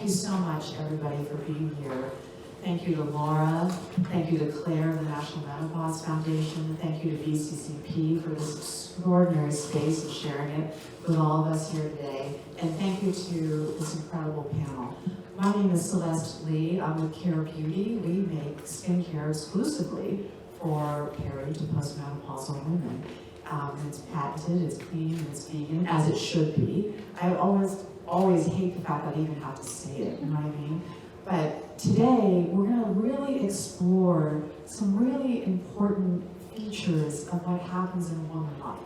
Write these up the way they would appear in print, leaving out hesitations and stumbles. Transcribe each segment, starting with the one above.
you so much, everybody, for being here. Thank you to Laura. Thank you to Claire of the National Menopause Foundation. Thank you to BCCP for this extraordinary space and sharing it with all of us here today. And thank you to this incredible panel. My name is Celeste Lee. I'm with Care Beauty. We make skincare exclusively for peri to postmenopausal women. It's patented, it's clean, it's vegan, as it should be. I always hate the fact that I even have to say it, you know what I mean? But today, we're gonna really explore some really important features of what happens in a woman's life.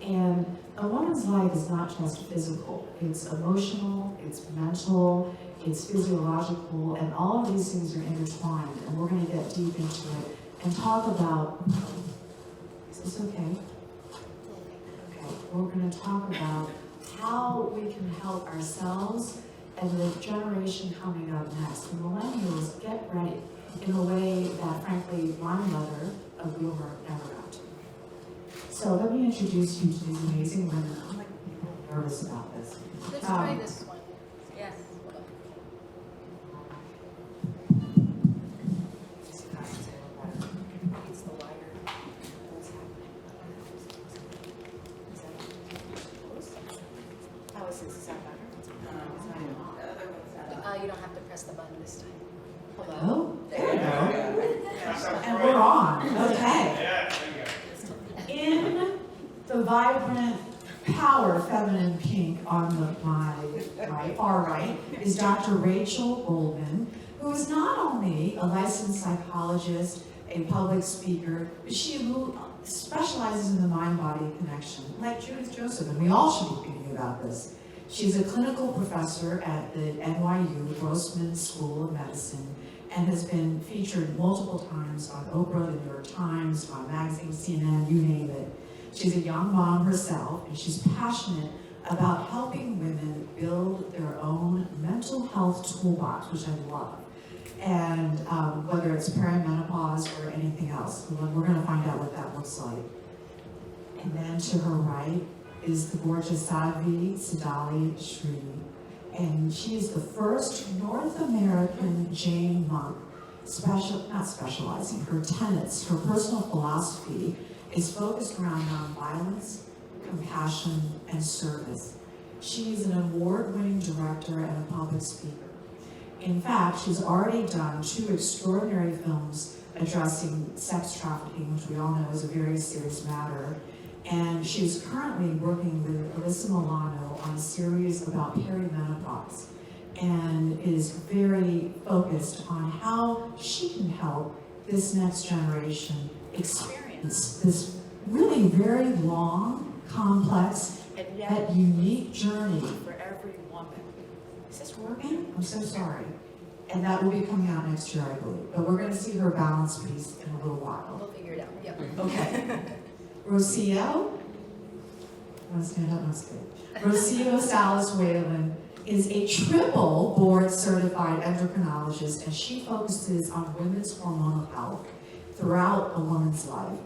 And a woman's life is not just physical, it's emotional, it's mental, it's physiological, and all of these things are intertwined, and we're gonna get deep into it and talk about, is this okay? Okay, we're gonna talk about how we can help ourselves and the generation coming up next, the millennials, get ready in a way that, frankly, my mother, a boomer, never got to. So let me introduce you to these amazing women. I'm like nervous about this. Let's try this one. Yes. It's the lighter. What's happening? How is this? Is that better? You don't have to press the button this time. Hello? There we go. And we're on. Okay. In the vibrant power feminine pink on my right, far right, is Dr. Rachel Goldman, who is not only a licensed psychologist, a public speaker, but she specializes in the mind-body connection, like Judith Joseph, and we all should be thinking about this. She's a clinical professor at the NYU Grossman School of Medicine and has been featured multiple times on Oprah, the New York Times, on magazine, CNN, you name it. She's a young mom herself, and she's passionate about helping women build their own mental health toolbox, which I love. And whether it's perimenopause or anything else, we're going to find out what that looks like. And then to her right is the gorgeous Sadhvi Siddali Shri. And she is the first North American Jain monk, not specializing. Her tenets, her personal philosophy is focused around nonviolence, compassion, and service. She is an award-winning director and a public speaker. In fact, she's already done 2 extraordinary films addressing sex trafficking, which we all know is a very serious matter. And she's currently working with Alyssa Milano on a series about perimenopause and is very focused on how she can help this next generation experience this really very long, complex, and yet unique journey for every woman. Is this working? I'm so sorry. And that will be coming out next year, I believe. But we're going to see her balance piece in a little while. We'll figure it out. Yep. Okay. Rocio, want to stand up? No, it's good. Rocio Salas Whalen is a triple board certified endocrinologist, and she focuses on women's hormonal health throughout a woman's life.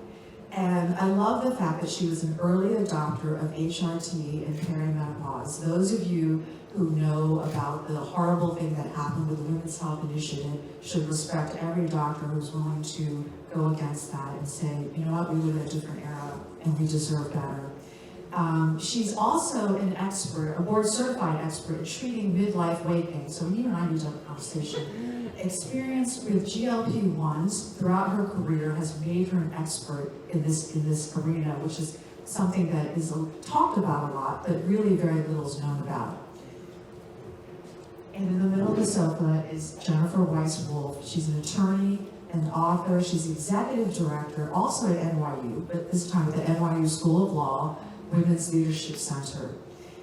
And I love the fact that she was an early adopter of HRT and perimenopause. Those of you who know about the horrible thing that happened with the Women's Health Initiative should respect every doctor who's willing to go against that and say, you know what, we live in a different era and we deserve better. She's also an expert, a board certified expert in treating midlife weight gain. So you and I need to have a conversation. Experience with GLP-1s throughout her career has made her an expert in this arena, which is something that is talked about a lot, but really very little is known about. And in the middle of the sofa is Jennifer Weiss-Wolf. She's an attorney and author. She's executive director, also at NYU, but this time at the NYU School of Law, Women's Leadership Center.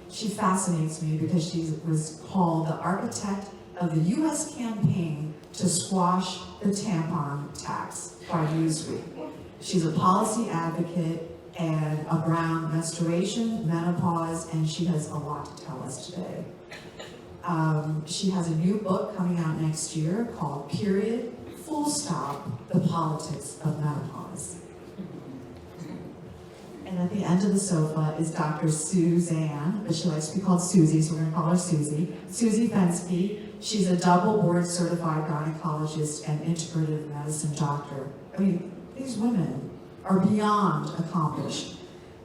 She fascinates me because she was called the architect of the U.S. campaign to squash the tampon tax by Newsweek. She's a policy advocate and around menstruation, menopause, and she has a lot to tell us today. She has a new book coming out next year called Period, Full Stop, The Politics of Menopause. And at the end of the sofa is Dr. Suzanne, but she likes to be called Susie, so we're gonna call her Susie. Susie Fensky. She's a double board certified gynecologist and integrative medicine doctor. I mean, these women are beyond accomplished.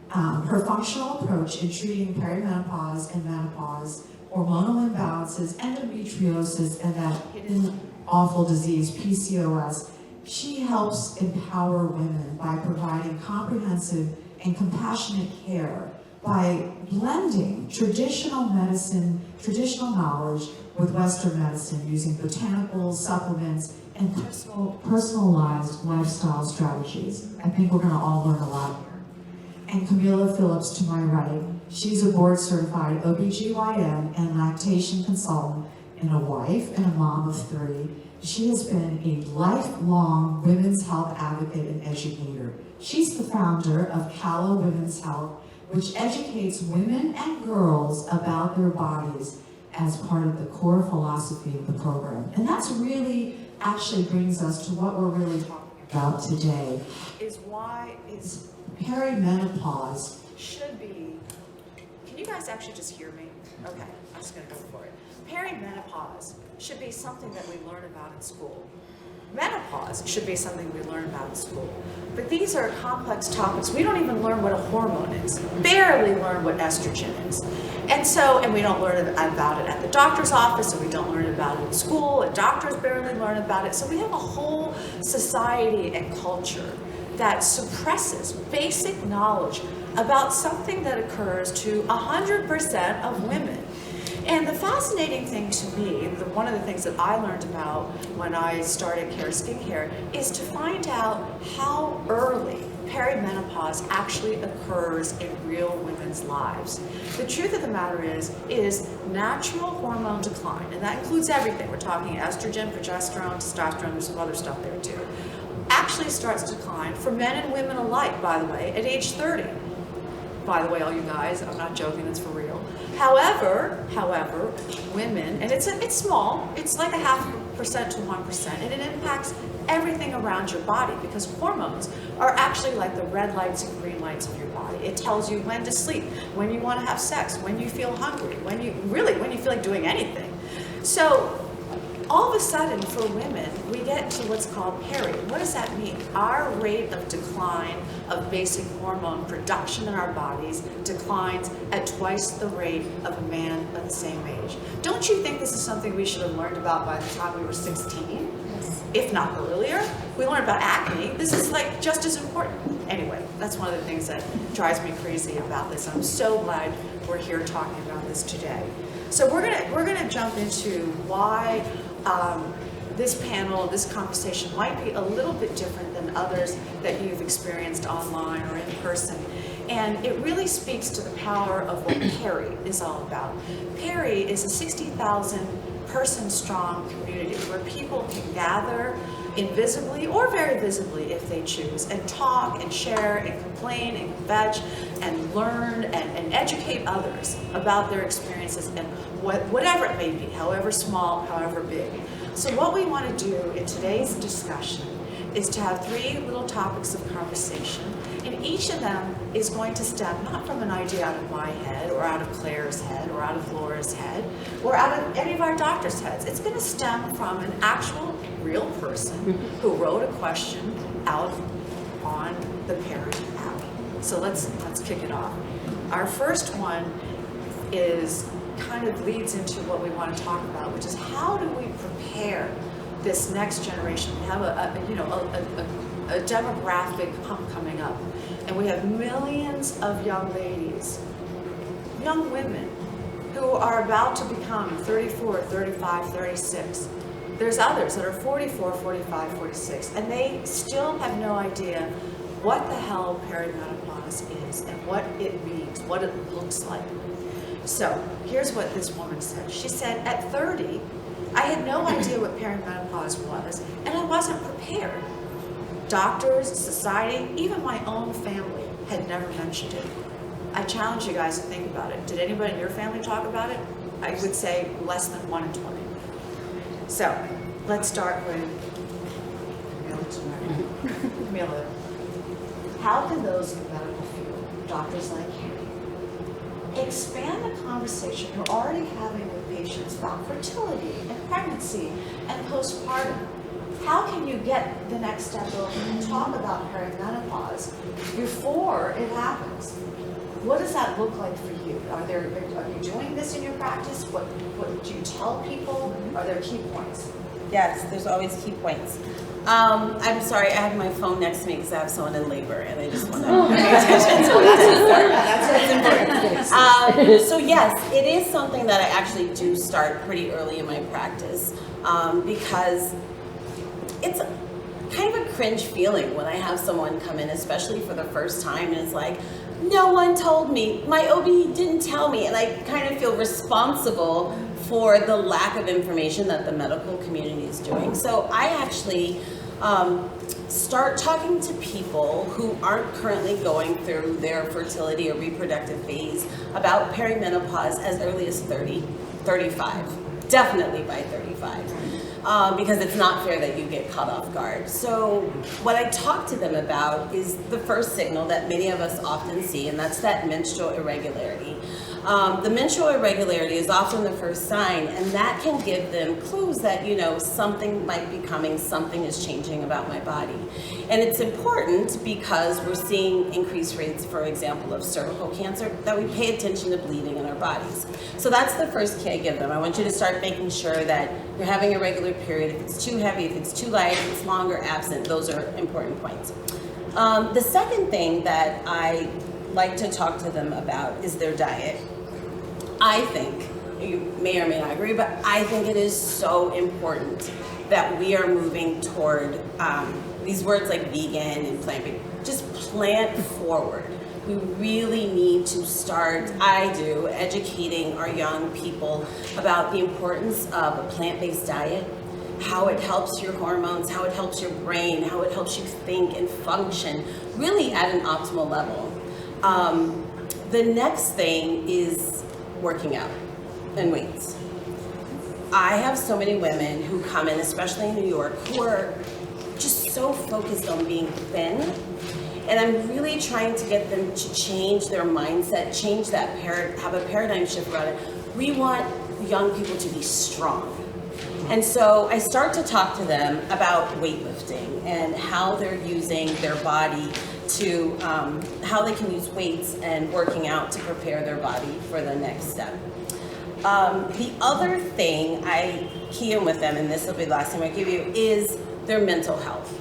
Her functional approach in treating perimenopause and menopause, hormonal imbalances, endometriosis, and that hidden awful disease, PCOS, she helps empower women by providing comprehensive and compassionate care by blending traditional medicine, traditional knowledge with Western medicine using botanicals, supplements, and personalized lifestyle strategies. I think we're gonna all learn a lot here. And Camilla Phillips to my right, she's a board certified OBGYN and lactation consultant and a wife and a mom of 3. She has been a lifelong women's health advocate and educator. She's the founder of Calla Women's Health, which educates women and girls about their bodies as part of the core philosophy of the program. And that's really actually brings us to what we're really talking about today, is why is perimenopause should be, can you guys actually just hear me? Okay, I'm just gonna go for it. Perimenopause should be something that we learn about in school. Menopause should be something we learn about in school. But these are complex topics. We don't even learn what a hormone is, barely learn what estrogen is. And we don't learn about it at the doctor's office, and we don't learn about it in school, and doctors barely learn about it. So we have a whole society and culture that suppresses basic knowledge about something that occurs to 100% of women. And the fascinating thing to me, one of the things that I learned about when I started Care Skincare, is to find out how early perimenopause actually occurs in real women's lives. The truth of the matter is natural hormone decline, and that includes everything. We're talking estrogen, progesterone, testosterone, there's some other stuff there too, actually starts to decline for men and women alike, by the way, at age 30. By the way, all you guys, I'm not joking, it's for real. However, women, and it's small, it's like 0.5% to 1%, and it impacts everything around your body, because hormones are actually like the red lights and green lights of your body. It tells you when to sleep, when you want to have sex, when you feel hungry, when you feel like doing anything. So all of a sudden, for women, we get to what's called peri. What does that mean? Our rate of decline of basic hormone production in our bodies declines at twice the rate of a man of the same age. Don't you think this is something we should have learned about by the time we were 16? If not earlier? We learned about acne. This is like just as important. Anyway, that's one of the things that drives me crazy about this. I'm so glad we're here talking about this today. So we're gonna jump into why this panel, this conversation might be a little bit different than others that you've experienced online or in person. And it really speaks to the power of what Peri is all about. Peri is a 60,000 person strong community where people can gather invisibly or very visibly if they choose, and talk and share and complain and fetch and learn and educate others about their experiences and whatever it may be, however small, however big. So what we want to do in today's discussion is to have 3 little topics of conversation, and each of them is going to stem not from an idea out of my head or out of Claire's head or out of Laura's head or out of any of our doctors' heads. It's going to stem from an actual real person who wrote a question out on the Peri app. So let's kick it off. Our first one kind of leads into what we want to talk about, which is how do we prepare this next generation? We have a demographic hump coming up, and we have millions of young ladies, young women, who are about to become 34, 35, 36. There's others that are 44, 45, 46, and they still have no idea what the hell perimenopause is and what it means, what it looks like. So here's what this woman said. She said, at 30, I had no idea what perimenopause was, and I wasn't prepared. Doctors, society, even my own family had never mentioned it. I challenge you guys to think about it. Did anybody in your family talk about it? I would say less than 1 in 20. So let's start with Camilla. Camilla, how can those in the medical field doctors like you. Expand the conversation you're already having with patients about fertility and pregnancy and postpartum. How can you get the next step over and talk about perimenopause before it happens? What does that look like for you? Are you doing this in your practice? What do you tell people? Are there key points? Yes, there's always key points. I'm sorry, I have my phone next to me because I have someone in labor and I just want to pay attention. So that's important. So yes, it is something that I actually do start pretty early in my practice because it's kind of a cringe feeling when I have someone come in, especially for the first time, and it's like, no one told me, my OB didn't tell me, and I kind of feel responsible for the lack of information that the medical community is doing. So I actually start talking to people who aren't currently going through their fertility or reproductive phase about perimenopause as early as 30, 35, definitely by 35. Because it's not fair that you get caught off guard. So what I talk to them about is the first signal that many of us often see, and that's that menstrual irregularity. The menstrual irregularity is often the first sign, and that can give them clues that, you know, something might be coming, something is changing about my body. And it's important because we're seeing increased rates, for example, of cervical cancer, that we pay attention to bleeding in our bodies. So that's the first key I give them. I want you to start making sure that you're having a regular period. If it's too heavy, if it's too light, if it's longer, absent, those are important points. The second thing that I like to talk to them about is their diet. I think, you may or may not agree, but I think it is so important that we are moving toward these words like vegan and plant-based, just plant forward. We really need to start, I do, educating our young people about the importance of a plant-based diet, how it helps your hormones, how it helps your brain, how it helps you think and function, really at an optimal level. The next thing is working out and weights. I have so many women who come in, especially in New York, who are just so focused on being thin. And I'm really trying to get them to change their mindset, change that have a paradigm shift around it. We want young people to be strong. And so I start to talk to them about weightlifting and how they're using their body to, how they can use weights and working out to prepare their body for the next step. The other thing I key in with them, and this will be the last thing I give you, is their mental health.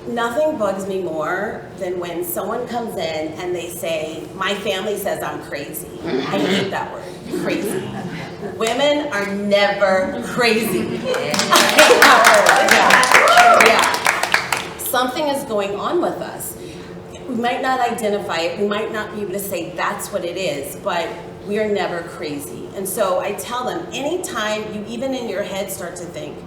Nothing bugs me more than when someone comes in and they say, my family says I'm crazy. I hate that word, crazy. Women are never crazy. Yeah. Something is going on with us. We might not identify it, we might not be able to say that's what it is, but we are never crazy. And so I tell them, anytime you even in your head start to think,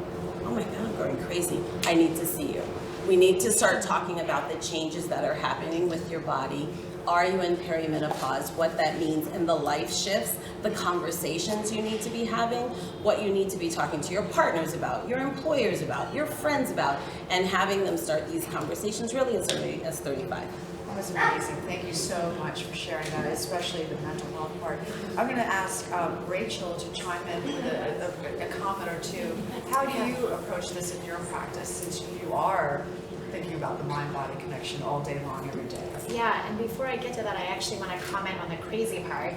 oh my God, I'm going crazy, I need to see you. We need to start talking about the changes that are happening with your body. Are you in perimenopause? What that means, and the life shifts, the conversations you need to be having, what you need to be talking to your partners about, your employers about, your friends about, and having them start these conversations really as early as 35. That was amazing. Thank you so much for sharing that, especially the mental health part. I'm going to ask Rachel to chime in with a comment or two. How do you approach this in your practice, since you are thinking about the mind-body connection all day long, every day? Yeah, and before I get to that, I actually want to comment on the crazy part,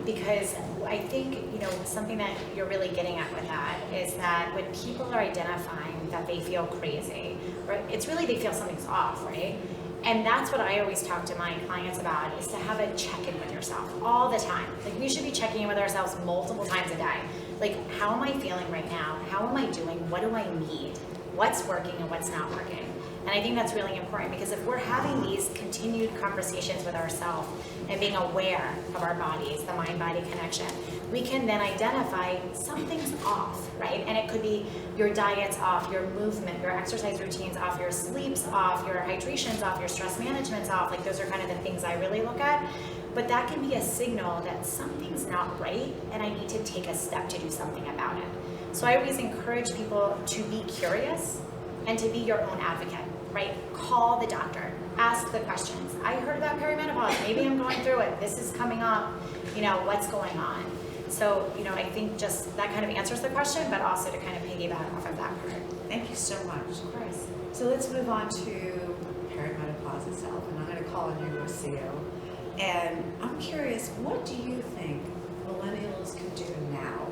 because I think, you know, something that you're really getting at with that is that when people are identifying that they feel crazy, or it's really they feel something's off, right? And that's what I always talk to my clients about, is to have a check-in with yourself all the time. Like, we should be checking in with ourselves multiple times a day. Like, how am I feeling right now? How am I doing? What do I need? What's working and what's not working? And I think that's really important, because if we're having these continued conversations with ourselves and being aware of our bodies, the mind-body connection, we can then identify something's off, right? And it could be your diet's off, your movement, your exercise routine's off, your sleep's off, your hydration's off, your stress management's off. Like, those are kind of the things I really look at. But that can be a signal that something's not right and I need to take a step to do something about it. So I always encourage people to be curious and to be your own advocate, right? Call the doctor, ask the questions. I heard about perimenopause. Maybe I'm going through it. This is coming up. What's going on? So, I think just that kind of answers the question, but also to kind of piggyback off of that part. Thank you so much. Of course. So let's move on to perimenopause itself, and I'm going to call on you, Rocio. And I'm curious, what do you think millennials can do now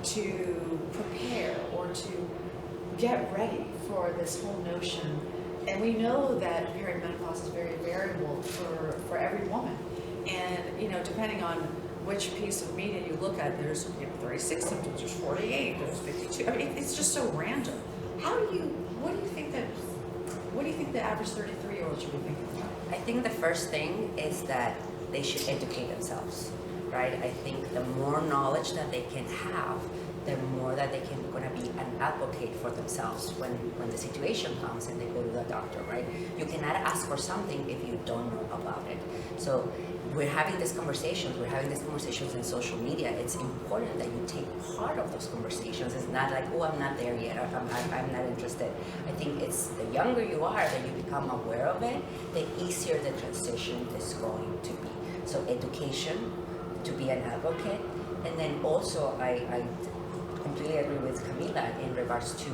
to prepare or to get ready for this whole notion? And we know that perimenopause is very variable for every woman. And, depending on which piece of media you look at, there's 36 symptoms, there's 48, there's 52. I mean, it's just so random. What do you think the average 33-year-old should be thinking about? I think the first thing is that they should educate themselves, right? I think the more knowledge that they can have, the more that they can gonna be an advocate for themselves when the situation comes and they go to the doctor, right? You cannot ask for something if you don't know about it. So we're having these conversations in social media. It's important that you take part of those conversations. It's not like, oh, I'm not there yet, I'm not interested. I think it's the younger you are that you become aware of it, the easier the transition is going to be. So education, to be an advocate, and then also I completely agree with Camila in regards to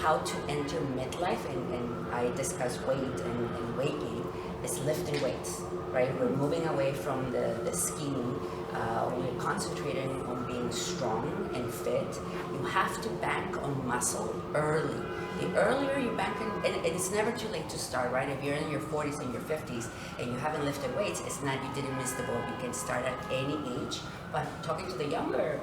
how to enter midlife, and I discuss weight and weight gain, is lifting weights, right? We're moving away from the skinny, we're concentrating on being strong and fit. You have to bank on muscle early. The earlier you bank on, and it's never too late to start, right? If you're in your 40s and your 50s and you haven't lifted weights, it's not you didn't miss the boat. You can start at any age. But talking to the younger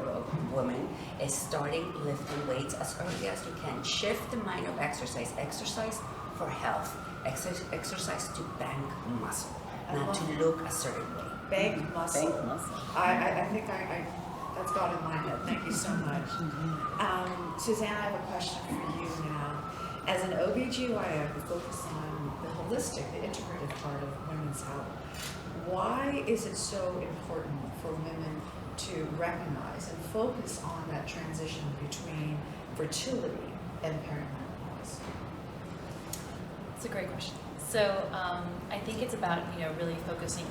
woman is starting lifting weights as early as you can. Shift the mind of exercise. Exercise for health. Exercise to bank muscle, not to look a certain way. Bank muscle. Bank muscle. I think that's got in my head. Thank you so much. Suzanne, I have a question for you now. As an OBGYN who focuses on the holistic, the integrative part of women's health, why is it so important for women to recognize and focus on that transition between fertility and perimenopause? It's a great question. So I think it's about really focusing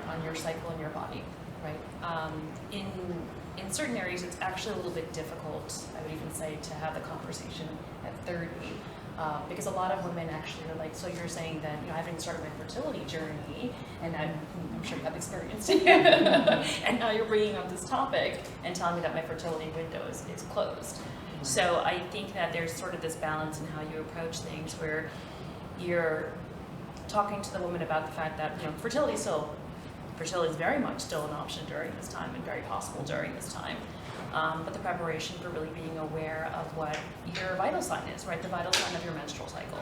on your cycle and your body, right? In certain areas, it's actually a little bit difficult, I would even say, to have the conversation at 30, because a lot of women actually are like, so you're saying that I haven't started my fertility journey, and I'm sure you have experienced it, and now you're bringing up this topic and telling me that my fertility window is closed. So I think that there's sort of this balance in how you approach things where you're talking to the woman about the fact that fertility is very much still an option during this time and very possible during this time. But the preparation for really being aware of what your vital sign is, right? The vital sign of your menstrual cycle.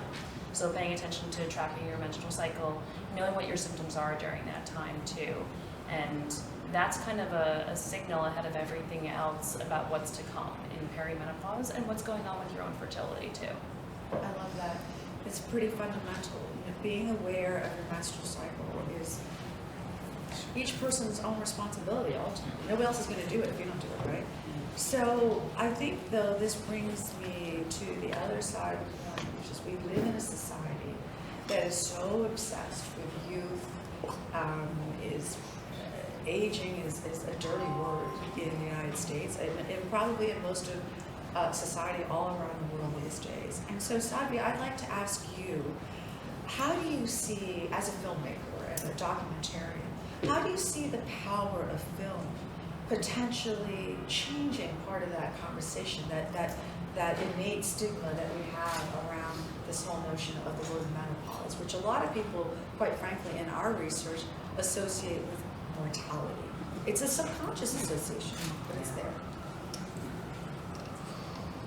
So paying attention to tracking your menstrual cycle, knowing what your symptoms are during that time too. And that's kind of a signal ahead of everything else about what's to come in perimenopause and what's going on with your own fertility too. I love that. It's pretty fundamental. Being aware of your menstrual cycle is each person's own responsibility ultimately. Nobody else is going to do it if you don't do it, right? So I think, though, this brings me to the other side of the coin, which is we live in a society that is so obsessed with youth. Aging is a dirty word in the United States, and probably in most of society all around the world these days. And so, Sadhvi, I'd like to ask you, how do you see, as a filmmaker and a documentarian, how do you see the power of film potentially changing part of that conversation, that innate stigma that we have around this whole notion of the word menopause, which a lot of people, quite frankly, in our research, associate with mortality. It's a subconscious association, but it's there.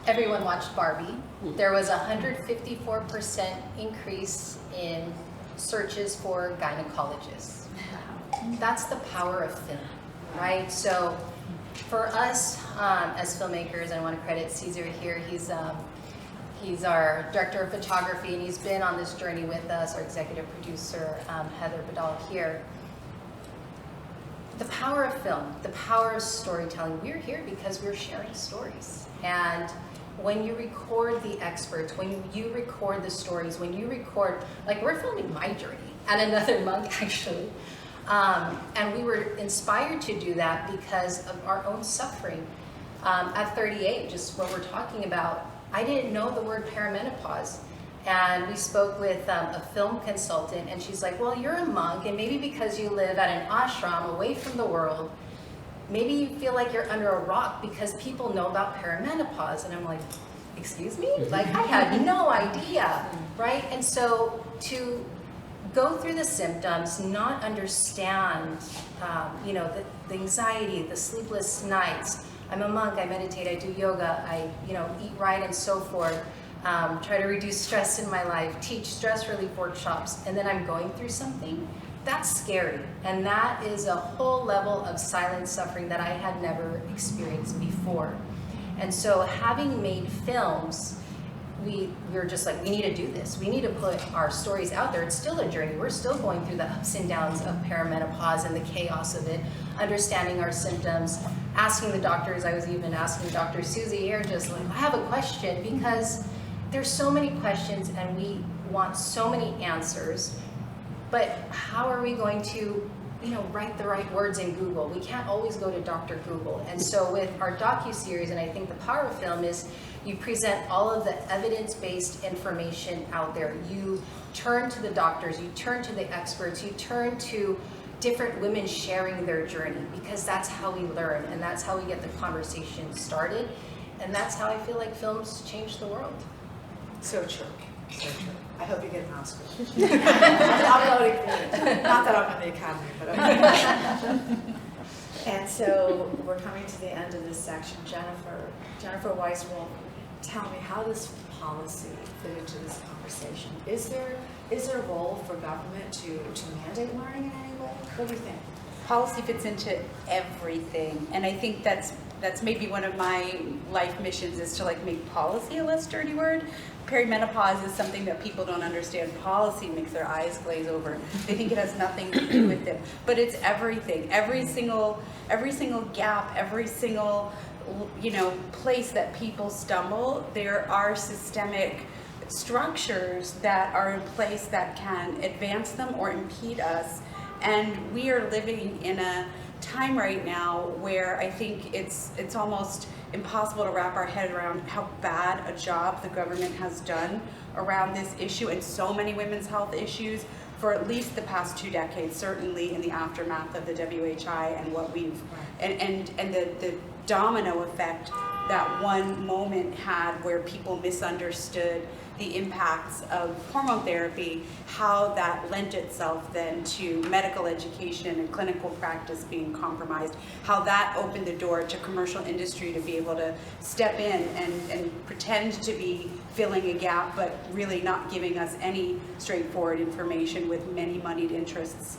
Everyone watched Barbie. There was a 154% increase in searches for gynecologists. That's the power of film, right? So for us as filmmakers, I want to credit Caesar here. He's our director of photography, and he's been on this journey with us, our executive producer, Heather Badal here. The power of film, the power of storytelling. We're here because we're sharing stories. And when you record the experts, when you record the stories, when you record, like we're filming my journey and another monk actually. And we were inspired to do that because of our own suffering. At 38, just what we're talking about, I didn't know the word perimenopause. And we spoke with a film consultant, and she's like, well, you're a monk, and maybe because you live at an ashram away from the world, maybe you feel like you're under a rock because people know about perimenopause. And I'm like, excuse me? Like, I had no idea, right? And so to go through the symptoms, not understand, the anxiety, the sleepless nights. I'm a monk, I meditate, I do yoga, I, eat right and so forth. Try to reduce stress in my life, teach stress relief workshops, and then I'm going through something, that's scary. And that is a whole level of silent suffering that I had never experienced before. And so having made films, we were just like, we need to do this. We need to put our stories out there. It's still a journey. We're still going through the ups and downs of perimenopause and the chaos of it, understanding our symptoms, asking the doctors. I was even asking Dr. Susie here, just like, I have a question, because there's so many questions and we want so many answers, but how are we going to, write the right words in Google? We can't always go to Dr. Google. And so with our docuseries, and I think the power of film is you present all of the evidence-based information out there. You turn to the doctors, you turn to the experts, you turn to different women sharing their journey, because that's how we learn and that's how we get the conversation started. And that's how I feel like films change the world. So true. So true. I hope you get an Oscar. I'm voting for you. Not that I'm in the Academy, but okay. And so we're coming to the end of this section. Jennifer Weiss will tell me, how does policy fit into this conversation? Is there a role for government to mandate learning in any way? What do you think? Policy fits into everything, and I think that's maybe one of my life missions, is to make policy a less dirty word. Perimenopause is something that people don't understand. Policy makes their eyes glaze over. They think it has nothing to do with them, but it's everything. Every single gap, every single place that people stumble, there are systemic structures that are in place that can advance them or impede us. And we are living in a time right now where I think it's almost impossible to wrap our head around how bad a job the government has done around this issue and so many women's health issues for at least the past 2 decades, certainly in the aftermath of the WHI and what we've, and the domino effect that one moment had where people misunderstood the impacts of hormone therapy, how that lent itself then to medical education and clinical practice being compromised, how that opened the door to commercial industry to be able to step in and pretend to be filling a gap, but really not giving us any straightforward information with many moneyed interests,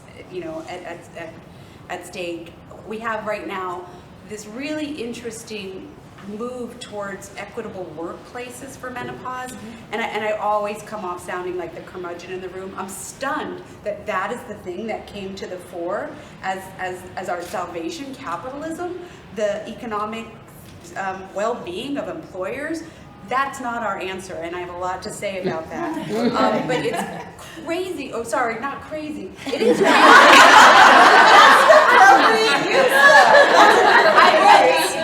at stake. We have right now this really interesting move towards equitable workplaces for menopause, and I always come off sounding like the curmudgeon in the room. I'm stunned that that is the thing that came to the fore as our salvation, capitalism, the economic well-being of employers. That's not our answer, and I have a lot to say about that. But it's crazy. Oh, sorry, not crazy. It is crazy.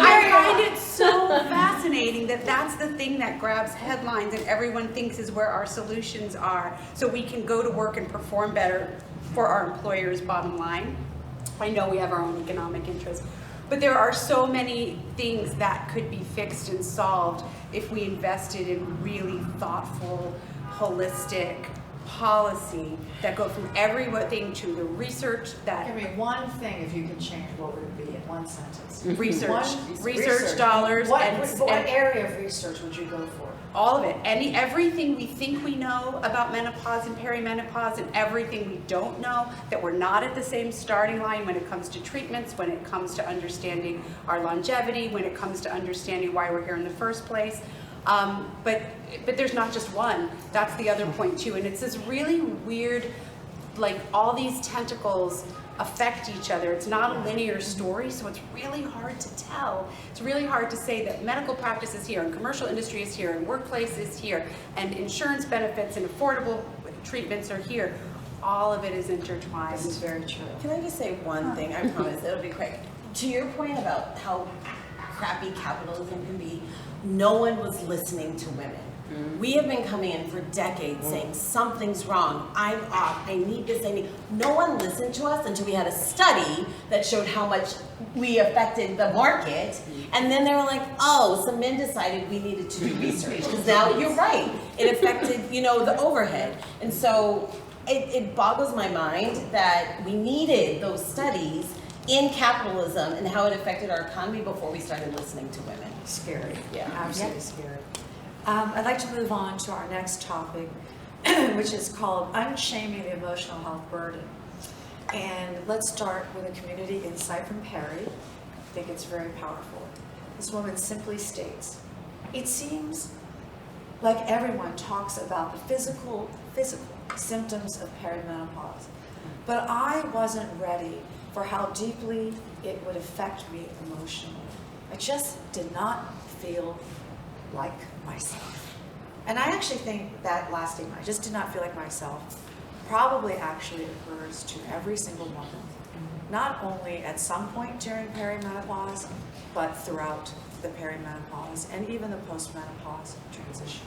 I find it so fascinating that that's the thing that grabs headlines and everyone thinks is where our solutions are, so we can go to work and perform better for our employers' bottom line. I know we have our own economic interests, but there are so many things that could be fixed and solved if we invested in really thoughtful, holistic policy that go from everything to the research that... Give me one thing, if you could change, what would it be in one sentence? Research dollars. What area of research would you go for? All of it. Everything we think we know about menopause and perimenopause, and everything we don't know, that we're not at the same starting line when it comes to treatments, when it comes to understanding our longevity, when it comes to understanding why we're here in the first place. But there's not just one. That's the other point too. And it's this really weird, like all these tentacles affect each other. It's not a linear story, so it's really hard to tell. It's really hard to say that medical practice is here and commercial industry is here and workplace is here and insurance benefits and affordable treatments are here. All of it is intertwined. This is very true. Can I just say one thing? I promise it'll be quick. To your point about how crappy capitalism can be, no one was listening to women. We have been coming in for decades saying something's wrong, I'm off, I need this, I need. No one listened to us until we had a study that showed how much we affected the market. And then they were like, oh, some men decided we needed to do research. Because now you're right, it affected, you know, the overhead. And so it boggles my mind that we needed those studies in capitalism and how it affected our economy before we started listening to women. Scary. Yeah. Absolutely scary. I'd like to move on to our next topic, which is called Unshaming the Emotional Health Burden. And let's start with a community insight from Perry. I think it's very powerful. This woman simply states, it seems like everyone talks about the physical symptoms of perimenopause, but I wasn't ready for how deeply it would affect me emotionally. I just did not feel like myself. And I actually think that last statement, I just did not feel like myself, probably actually occurs to every single woman, not only at some point during perimenopause, but throughout the perimenopause and even the postmenopause transition.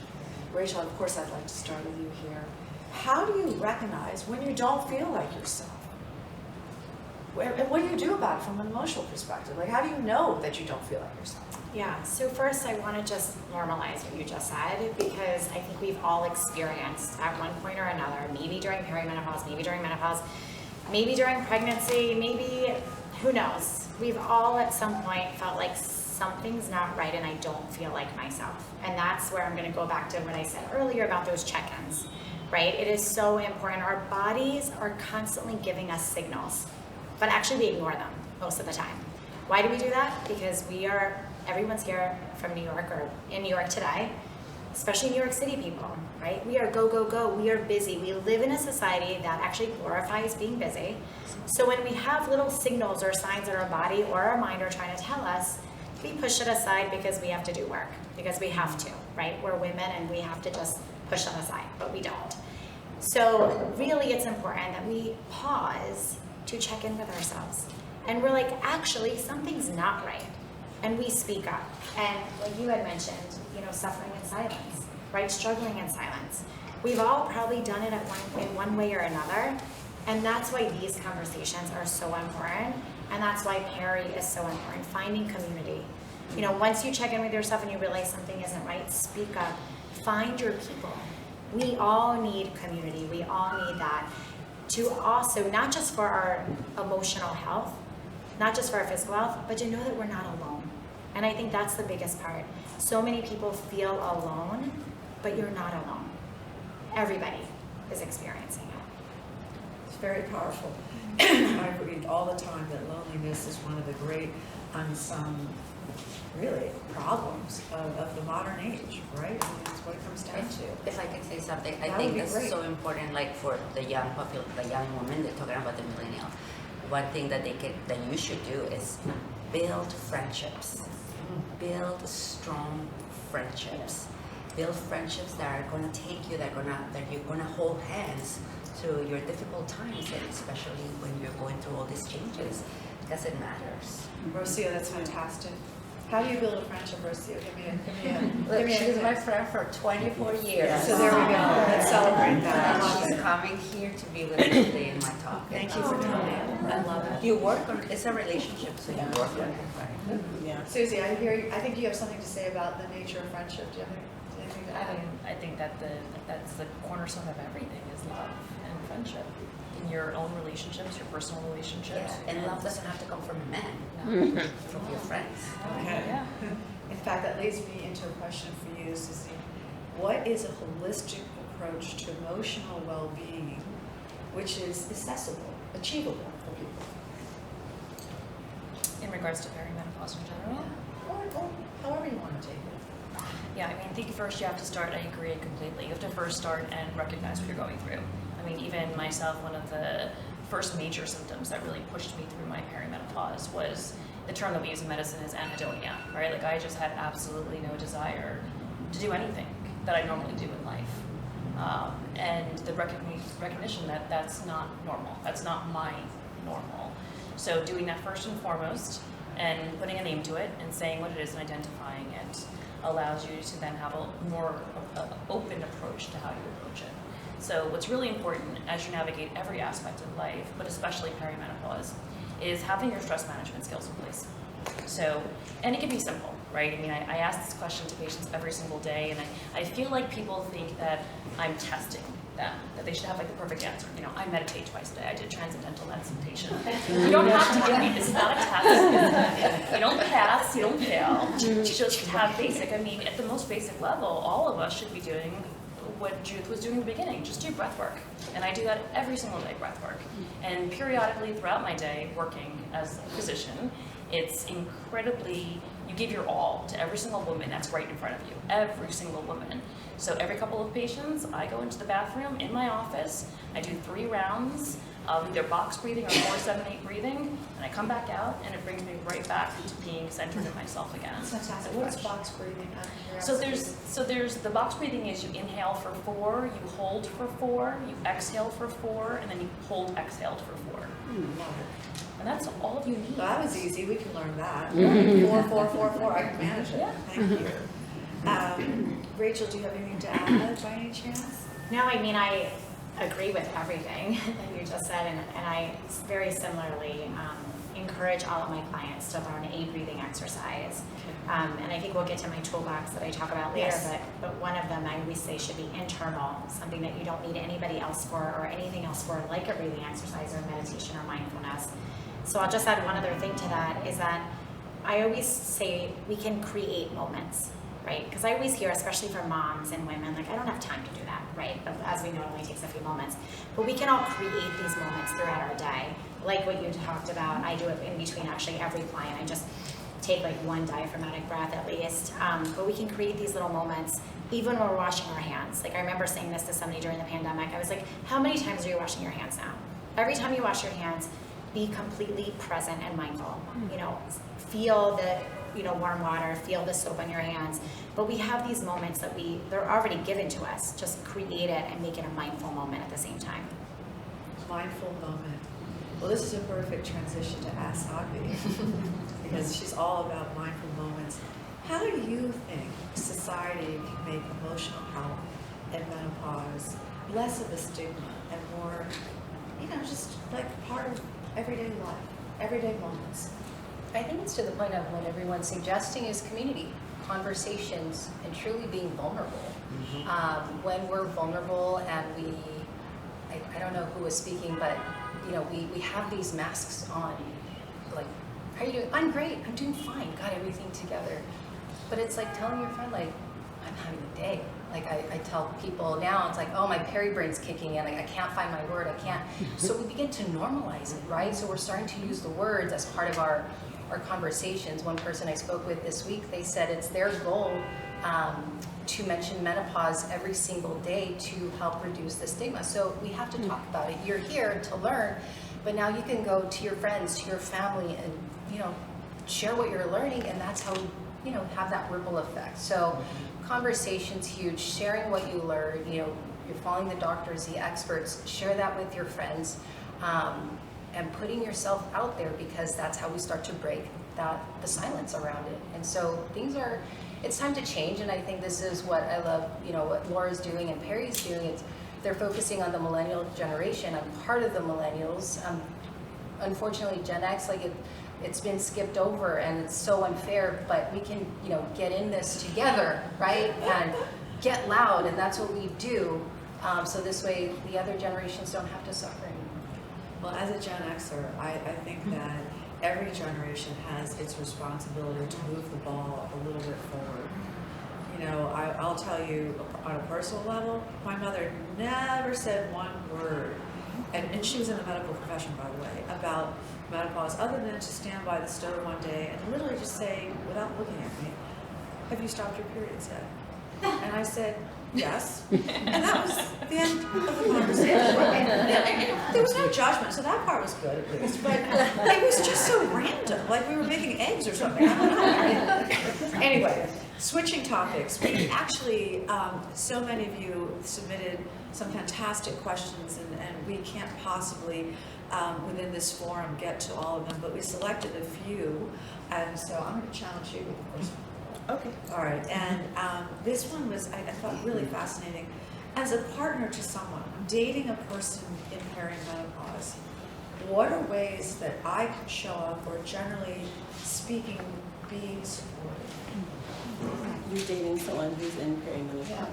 Rachel, of course, I'd like to start with you here. How do you recognize when you don't feel like yourself? And what do you do about it from an emotional perspective? Like, how do you know that you don't feel like yourself? Yeah, so first I want to just normalize what you just said, because I think we've all experienced at one point or another, maybe during perimenopause, maybe during menopause, maybe during pregnancy, maybe, who knows? We've all at some point felt like something's not right and I don't feel like myself. And that's where I'm going to go back to what I said earlier about those check-ins, right? It is so important. Our bodies are constantly giving us signals, but actually we ignore them most of the time. Why do we do that? Because everyone's here from New York or in New York today, especially New York City people, right? We are go, go, go. We are busy. We live in a society that actually glorifies being busy. So when we have little signals or signs that our body or our mind are trying to tell us, we push it aside because we have to do work, because we have to, right? We're women and we have to just push them aside, but we don't. So really it's important that we pause to check in with ourselves. And we're like, actually, something's not right. And we speak up. And like you had mentioned, suffering in silence, right? Struggling in silence. We've all probably done it in one way or another. And that's why these conversations are so important. And that's why Perry is so important, finding community. Once you check in with yourself and you realize something isn't right, speak up, find your people. We all need community. We all need that to also, not just for our emotional health, not just for our physical health, but to know that we're not alone. And I think that's the biggest part. So many people feel alone, but you're not alone. Everybody is experiencing it. It's very powerful. I read all the time that loneliness is one of the great unsung, really, problems of the modern age, right? I mean, that's what it comes down to. If I can say something, I That think would be that's great. so important, like for the young woman, they're talking about the millennial. One thing that you should do is build friendships. Build strong friendships. Build friendships that are going to take you, that you're going to hold hands through your difficult times, and especially when you're going through all these changes, because it matters. Rocio, that's fantastic. How do you build a friendship, Rocio? Look, she's my friend for 24 years. So there we go. Let's celebrate that. I love She's it. coming here to be with me today in my talk. Thank you for coming. I love it. You work on it's a relationship, so you work on it, right? Yeah. Susie, I think you have something to say about the nature of friendship. Do you have anything to add? I think that that's the cornerstone of everything is love and friendship. In your own relationships, your personal relationships. Yeah, and love doesn't have to come from men, from your friends. Okay. Yeah. In fact, that leads me into a question for you, Susie. What is a holistic approach to emotional well-being which is accessible, achievable for people? In regards to perimenopause in general. Or however you want to take it. Yeah, I think first you have to start, I agree completely. You have to first start and recognize what you're going through. I mean, even myself, one of the first major symptoms that really pushed me through my perimenopause was the term that we use in medicine is anhedonia, right? Like I just had absolutely no desire to do anything that I normally do in life. And the recognition that that's not normal, that's not my normal. So doing that first and foremost and putting a name to it and saying what it is and identifying it allows you to then have a more open approach to how you approach it. So what's really important as you navigate every aspect of life, but especially perimenopause, is having your stress management skills in place. So, and it can be simple, right? I mean, I ask this question to patients every single day, and I feel like people think that I'm testing them, that they should have like the perfect answer. You know, I meditate twice a day, I did transcendental meditation. You don't have to give me, this is not a test. You don't pass, you don't fail. You just have basic, I mean, at the most basic level, all of us should be doing what Judith was doing in the beginning, just do breath work. And I do that every single day, breath work. And periodically throughout my day, working as a physician, it's incredibly, you give your all to every single woman that's right in front of you, every single woman. So every couple of patients, I go into the bathroom in my office, I do 3 rounds of either box breathing or 4-7-8 breathing, and I come back out and it brings me right back to being centered in myself again. That's fantastic. What's box breathing? So there's the box breathing is you inhale for 4, you hold for 4, you exhale for 4, and then you hold exhaled for 4. And that's all you need. Well, that was easy. We can learn that. 4, 4, 4, 4. I can manage it. Yeah. Thank you. Rachel, do you have anything to add by any chance? No, I mean, I agree with everything that you just said, and I very similarly encourage all of my clients to learn a breathing exercise. And I think we'll get to my toolbox that I talk about later, Yes. but one of them I always say should be internal, something that you don't need anybody else for or anything else for, like a breathing exercise or meditation or mindfulness. So I'll just add one other thing to that, is that I always say we can create moments, right? Because I always hear, especially from moms and women, like, I don't have time to do that, right? But as we know, it only takes a few moments. But we can all create these moments throughout our day. Like what you talked about, I do it in between actually every client. I just take like 1 diaphragmatic breath at least. But we can create these little moments even when we're washing our hands. Like I remember saying this to somebody during the pandemic. I was like, how many times are you washing your hands now? Every time you wash your hands, be completely present and mindful. You know, feel the warm water, feel the soap on your hands. But we have these moments that they're already given to us. Just create it and make it a mindful moment at the same time. Mindful moment. Well, this is a perfect transition to Ask Atlig, because she's all about mindful moments. How do you think society can make emotional health and menopause less of a stigma and more, just like part of everyday life, everyday moments? I think it's to the point of when everyone's suggesting is community, conversations, and truly being vulnerable. When we're vulnerable and I don't know who was speaking, but we have these masks on, like, how are you doing? I'm great, I'm doing fine, got everything together. But it's like telling your friend, like, I'm having a day. Like I tell people now, it's like, oh, my peri-brain's kicking in, like I can't find my word, I can't. So we begin to normalize it, right? So we're starting to use the words as part of our conversations. One person I spoke with this week, they said it's their goal to mention menopause every single day to help reduce the stigma. So we have to talk about it. You're here to learn, but now you can go to your friends, to your family, and share what you're learning, and that's how have that ripple effect. So conversation's huge. Sharing what you learn. You're following the doctors, the experts. Share that with your friends, and putting yourself out there, because that's how we start to break the silence around it. And so it's time to change, and I think this is what I love, what Laura's doing and Perry's doing. They're focusing on the millennial generation. I'm part of the millennials. Unfortunately, Gen X, it's been skipped over, and it's so unfair, but we can, get in this together, right? And get loud, and that's what we do. So this way, the other generations don't have to suffer anymore. Well, as a Gen Xer, I think that every generation has its responsibility to move the ball a little bit forward. I'll tell you on a personal level, my mother never said one word, and she was in the medical profession, by the way, about menopause, other than to stand by the stove one day and literally just say, without looking at me, have you stopped your periods yet? And I said, yes. And that was the end of the conversation. There was no judgment, so that part was good at least. But it was just so random, like we were making eggs or something. I don't know. Anyway, switching topics. We actually, so many of you submitted some fantastic questions, and we can't possibly, within this forum, get to all of them, but we selected a few, and so I'm going to challenge you with the first one. Okay. All right, and this one was, I thought, really fascinating. As a partner to someone, I'm dating a person in perimenopause, what are ways that I can show up, or generally speaking, being supportive? You're dating someone who's in perimenopause. Yeah.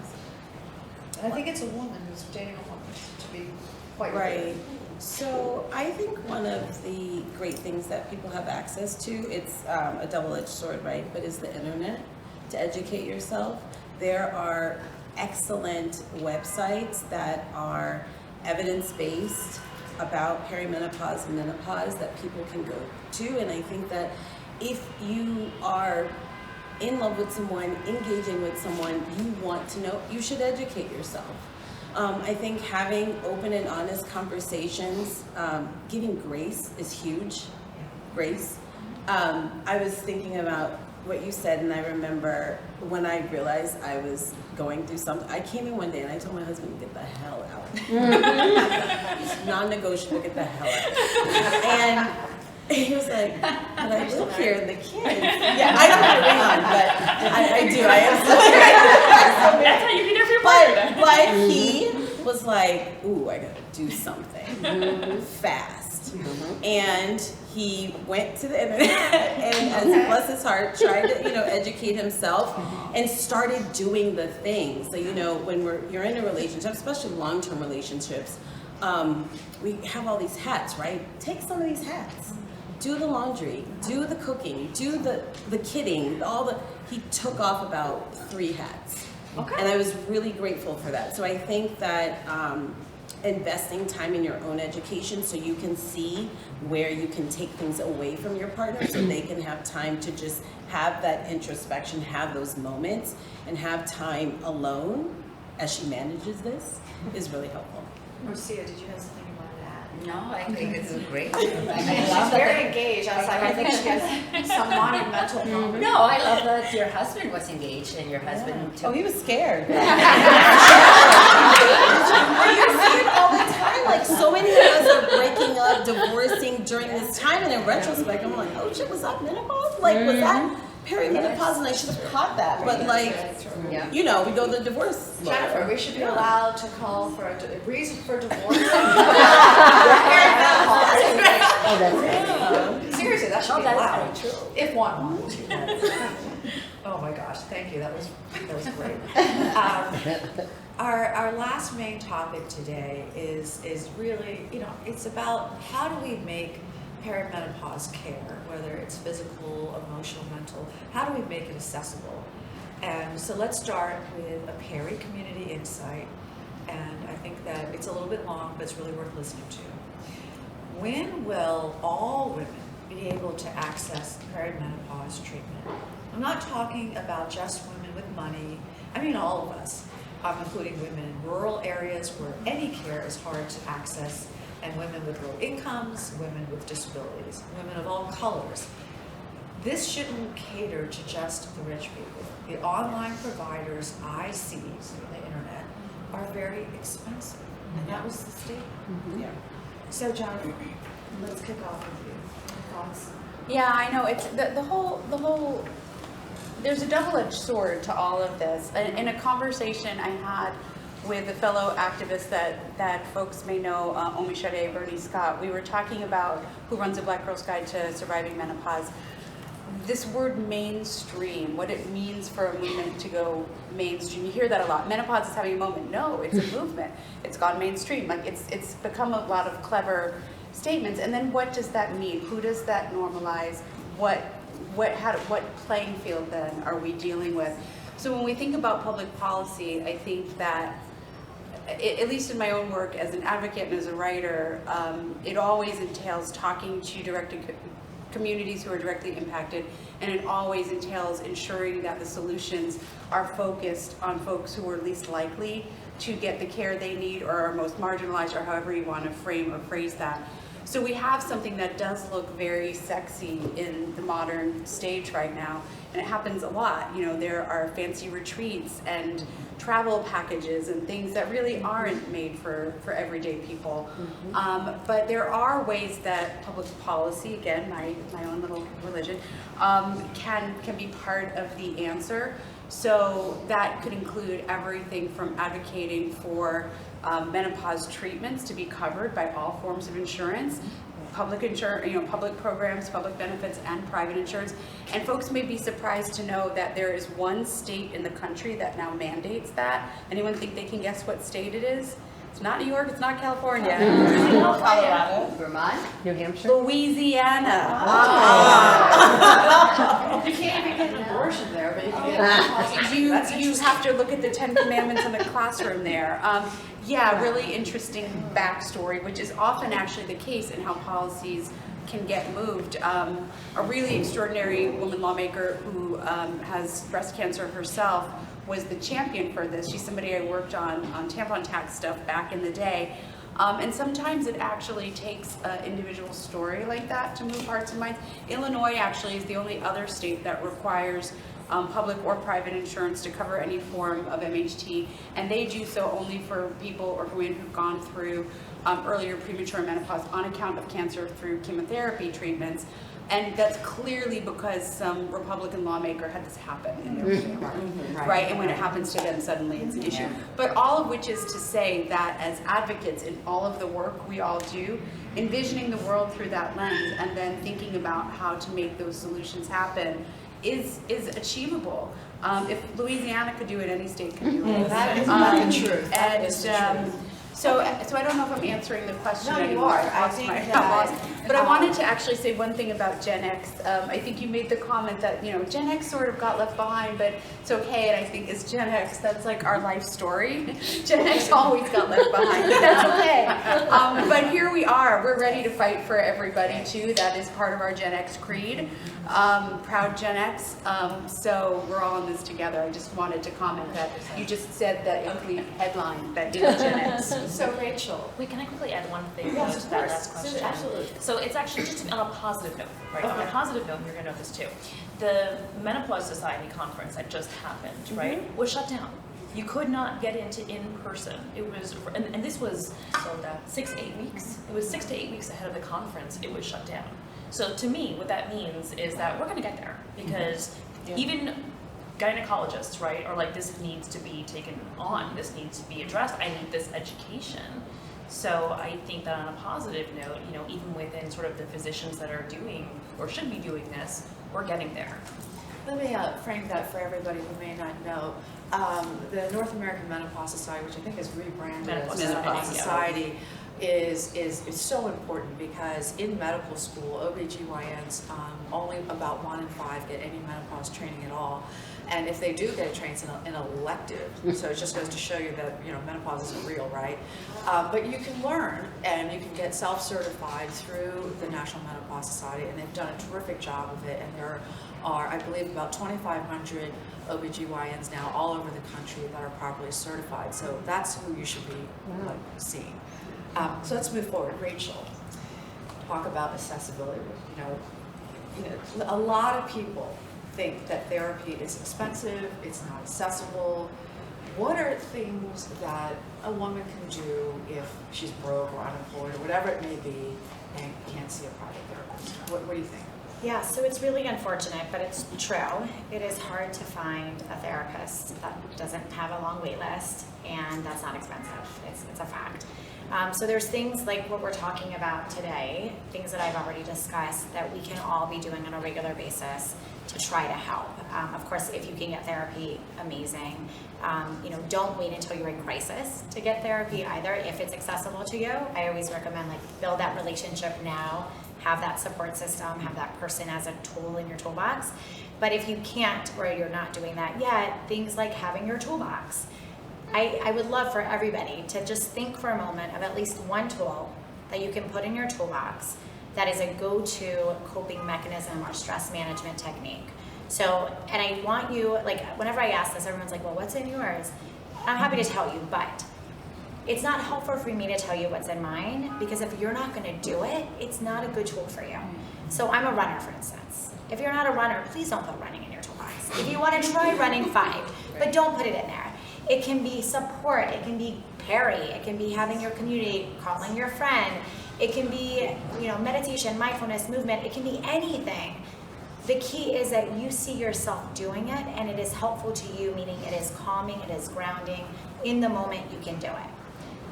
And I think it's a woman who's dating a woman, to be quite Right. clear. So I think one of the great things that people have access to, it's a double-edged sword, right? But is the internet to educate yourself. There are excellent websites that are evidence-based about perimenopause and menopause that people can go to. And I think that if you are in love with someone, engaging with someone, you want to know, you should educate yourself. I think having open and honest conversations, giving grace is huge, grace. I was thinking about what you said, and I remember when I realized I was going through something, I came in one day and I told my husband, get the hell out. It's non-negotiable, get the hell out. And he was like, but I live here and the kids. Yeah, I don't have a ring on, but I do. I am so That's how you can do your partner. But he was like, ooh, I gotta do something fast. And he went to the internet and, as bless his heart, tried to, educate himself and started doing the things. So, when you're in a relationship, especially long-term relationships, we have all these hats, right? Take some of these hats. Do the laundry, do the cooking, do the kidding, he took off about 3 hats. Okay. And I was really grateful for that. So I think that investing time in your own education so you can see where you can take things away from your partner so they can have time to just have that introspection, have those moments, and have time alone as she manages this is really helpful. Marcia, did you have something you wanted to add? No, I think it's great. She's very engaged. I was like, I think she has some monumental moment. No, I love that your husband was engaged and your husband took. Oh, he was scared. You see it all the time. Like, so many of us are breaking up, divorcing during this time, and in retrospect, I'm like, oh shit, was that menopause? Like, was that perimenopause? And I should have caught that. But like, we go the divorce. Jennifer, we should be allowed to call for a reason for divorce. Seriously, that should be allowed. If one wanted to. Oh my gosh, thank you. That was great. Our last main topic today is really, it's about how do we make perimenopause care, whether it's physical, emotional, mental, how do we make it accessible? And so let's start with a Peri community insight, and I think that it's a little bit long, but it's really worth listening to. When will all women be able to access perimenopause treatment? I'm not talking about just women with money, I mean all of us, including women in rural areas where any care is hard to access, and women with low incomes, women with disabilities, women of all colors. This shouldn't cater to just the rich people. The online providers I see through the internet are very expensive, and that was the statement. Yeah. So John, let's kick off with you. Thoughts? Yeah, I know, it's the whole, there's a double-edged sword to all of this. In a conversation I had with a fellow activist that folks may know, Omi Shade, Bernie Scott, we were talking about, who runs a Black Girl's Guide to Surviving Menopause, this word mainstream, what it means for a movement to go mainstream. You hear that a lot. Menopause is having a moment. No, it's a movement. It's gone mainstream. Like it's become a lot of clever statements. And then what does that mean? Who does that normalize? What playing field then are we dealing with? So when we think about public policy, I think that at least in my own work as an advocate and as a writer, it always entails talking to communities who are directly impacted, and it always entails ensuring that the solutions are focused on folks who are least likely to get the care they need or are most marginalized, or however you want to frame or phrase that. So we have something that does look very sexy in the modern stage right now, and it happens a lot. You know, there are fancy retreats and travel packages and things that really aren't made for everyday people. But there are ways that public policy, again, my own little religion, can be part of the answer. So that could include everything from advocating for menopause treatments to be covered by all forms of insurance, public insurance, public programs, public benefits, and private insurance. And folks may be surprised to know that there is one state in the country that now mandates that. Anyone think they can guess what state it is? It's not New York, it's not California. Colorado. Vermont? New Hampshire? Louisiana. You can't even get an abortion there, but you can get You have to look at the 10 Commandments in the classroom there. Yeah, really interesting backstory, which is often actually the case in how policies can get moved. A really extraordinary woman lawmaker who has breast cancer herself was the champion for this. She's somebody I worked on tampon tax stuff back in the day. And sometimes it actually takes an individual story like that to move hearts and minds. Illinois actually is the only other state that requires public or private insurance to cover any form of MHT, and they do so only for people or women who've gone through earlier premature menopause on account of cancer through chemotherapy treatments. And that's clearly because some Republican lawmaker had this happen in their backyard, right? And when it happens to them, suddenly it's an issue. But all of which is to say that as advocates in all of the work we all do, envisioning the world through that lens and then thinking about how to make those solutions happen is achievable. If Louisiana could do it, any state can do it. That is the truth. And That is the truth. so I don't know if I'm answering the question No, you anymore. are. I've I lost think my- that, I'm lost. But I wanted to actually say one thing about Gen X. I think you made the comment that, Gen X sort of got left behind, but it's okay. And I think as Gen X, that's like our life story. Gen X always got left behind, but that's okay. But here we are. We're ready to fight for everybody too. That is part of our Gen X creed. Proud Gen X. So we're all in this together. I just wanted to comment that you just said that ugly headline that is Gen X. So Rachel. Wait, can I quickly add one thing Yes, to of that course. last question? Absolutely. So it's actually just on a positive note, right? On a positive note, you're going to know this too. The Menopause Society conference that just happened, right, was shut down. You could not get into in person. It was, and this was 6 to 8 weeks. It was 6 to 8 weeks ahead of the conference. It was shut down. So to me, what that means is that we're going to get there because even gynecologists, right, are like, this needs to be taken on. This needs to be addressed. I need this education. So I think that on a positive note, even within sort of the physicians that are doing or should be doing this, we're getting there. Let me frame that for everybody who may not know. The North American Menopause Society, which I think is rebranded Menopause as Menopause Society, Society, is so important because in medical school, OBGYNs, only about 1 in 5 get any menopause training at all. And if they do get it trained, it's an elective. So it just goes to show you that menopause isn't real, right? But you can learn and you can get self-certified through the National Menopause Society, and they've done a terrific job of it. And there are, I believe, about 2,500 OBGYNs now all over the country that are properly certified. So that's who you should be seeing. So let's move forward. Rachel, talk about accessibility. A lot of people think that therapy is expensive, it's not accessible. What are things that a woman can do if she's broke or unemployed or whatever it may be and can't see a private therapist? What do you think? Yeah, so it's really unfortunate, but it's true. It is hard to find a therapist that doesn't have a long wait list, and that's not expensive. It's a fact. So there's things like what we're talking about today, things that I've already discussed that we can all be doing on a regular basis to try to help. Of course, if you can get therapy, amazing. Don't wait until you're in crisis to get therapy either. If it's accessible to you, I always recommend build that relationship now, have that support system, have that person as a tool in your toolbox. But if you can't or you're not doing that yet, things like having your toolbox. I would love for everybody to just think for a moment of at least one tool that you can put in your toolbox that is a go-to coping mechanism or stress management technique. So, and I want you, like, whenever I ask this, everyone's like, well, what's in yours? I'm happy to tell you, but it's not helpful for me to tell you what's in mine, because if you're not gonna do it, it's not a good tool for you. So I'm a runner, for instance. If you're not a runner, please don't put running in your toolbox. If you wanna try running, fine, but don't put it in there. It can be support, it can be Perry, it can be having your community, calling your friend, it can be, you know, meditation, mindfulness, movement, it can be anything. The key is that you see yourself doing it and it is helpful to you, meaning it is calming, it is grounding. In the moment, you can do it.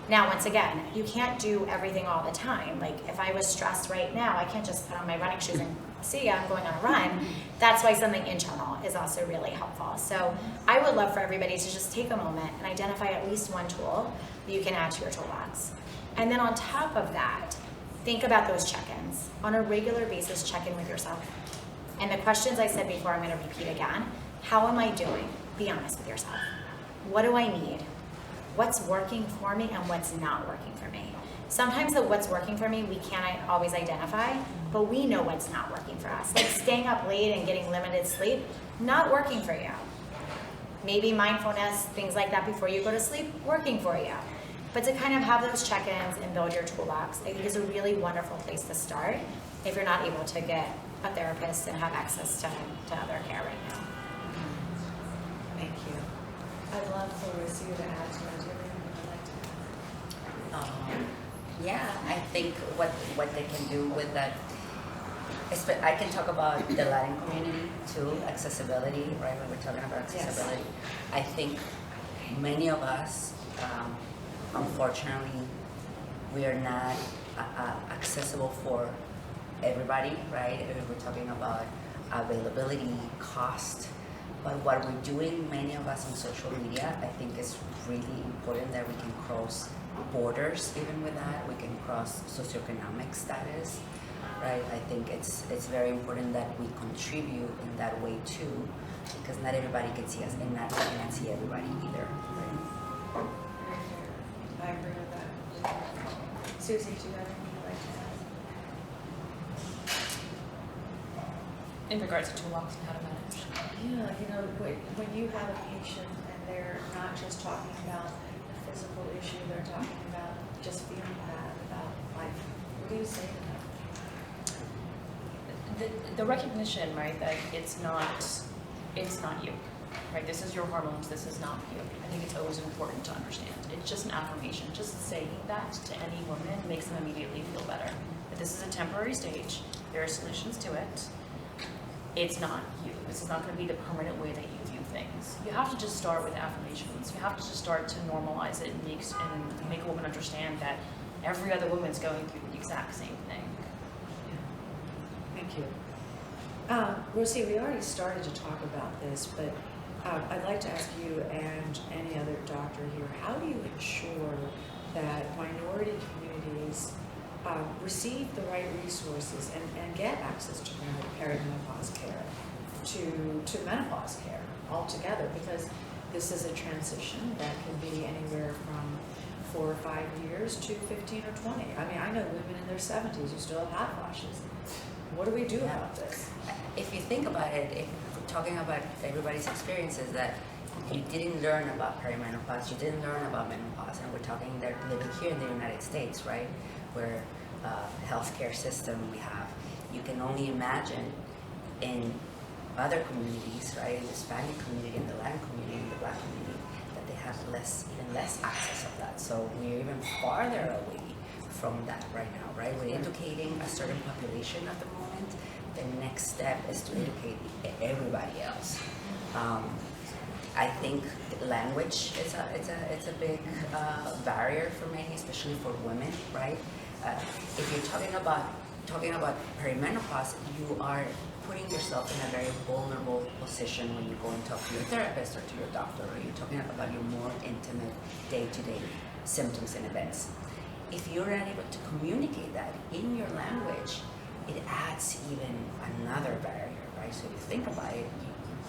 Now, once again, you can't do everything all the time. Like, if I was stressed right now, I can't just put on my running shoes and see I'm going on a run. That's why something internal is also really helpful. So I would love for everybody to just take a moment and identify at least one tool that you can add to your toolbox. And then on top of that, think about those check-ins. On a regular basis, check in with yourself. And the questions I said before, I'm going to repeat again. How am I doing? Be honest with yourself. What do I need? What's working for me and what's not working for me? Sometimes the what's working for me, we can't always identify, but we know what's not working for us. Like staying up late and getting limited sleep, not working for you. Maybe mindfulness, things like that before you go to sleep, working for you. But to kind of have those check-ins and build your toolbox, I think is a really wonderful place to start if you're not able to get a therapist and have access to other care right now. Thank you. I'd love for Lucy to add to that. Do you have anything you'd like to add? Yeah, I think what they can do with that, I can talk about the Latin community too, accessibility, right? When we're talking about accessibility, yes. I think many of us, unfortunately, we are not accessible for everybody, right? We're talking about availability, cost. But what we're doing, many of us on social media, I think is really important that we can cross borders even with that. We can cross socioeconomic status, right? I think it's very important that we contribute in that way too, because not everybody can see us and not can see everybody either, right? I agree with that. Susie, do you have anything you'd like to add? In regards to toolbox and how to manage. Yeah, you know, when you have a patient and they're not just talking about a physical issue, they're talking about just feeling bad about life. What do you say to them? The recognition, right, that it's not you, right? This is your hormones, this is not you. I think it's always important to understand. It's just an affirmation. Just saying that to any woman makes them immediately feel better. That this is a temporary stage, there are solutions to it. It's not you. This is not going to be the permanent way that you view things. You have to just start with affirmations. You have to just start to normalize it and make a woman understand that every other woman's going through the exact same thing. Thank you. Rosie, we already started to talk about this, but I'd like to ask you and any other doctor here, how do you ensure that minority communities receive the right resources and get access to perimenopause care, to menopause care altogether? Because this is a transition that can be anywhere from 4 or 5 years to 15 or 20. I mean, I know women in their 70s who still have hot flashes. What do we do about this? If you think about it, if we're talking about everybody's experiences, that you didn't learn about perimenopause, you didn't learn about menopause, and we're talking that living here in the United States, right, where healthcare system we have, you can only imagine in other communities, right, in the Hispanic community, in the Latin community, in the Black community, that they have even less access of that. So we're even farther away from that right now, right? We're educating a certain population at the moment. The next step is to educate everybody else. I think language is a big barrier for many, especially for women, right? If you're talking about perimenopause, you are putting yourself in a very vulnerable position when you go and talk to your therapist or to your doctor, or you're talking about your more intimate day-to-day symptoms and events. If you're not able to communicate that in your language, it adds even another barrier, right? So if you think about it,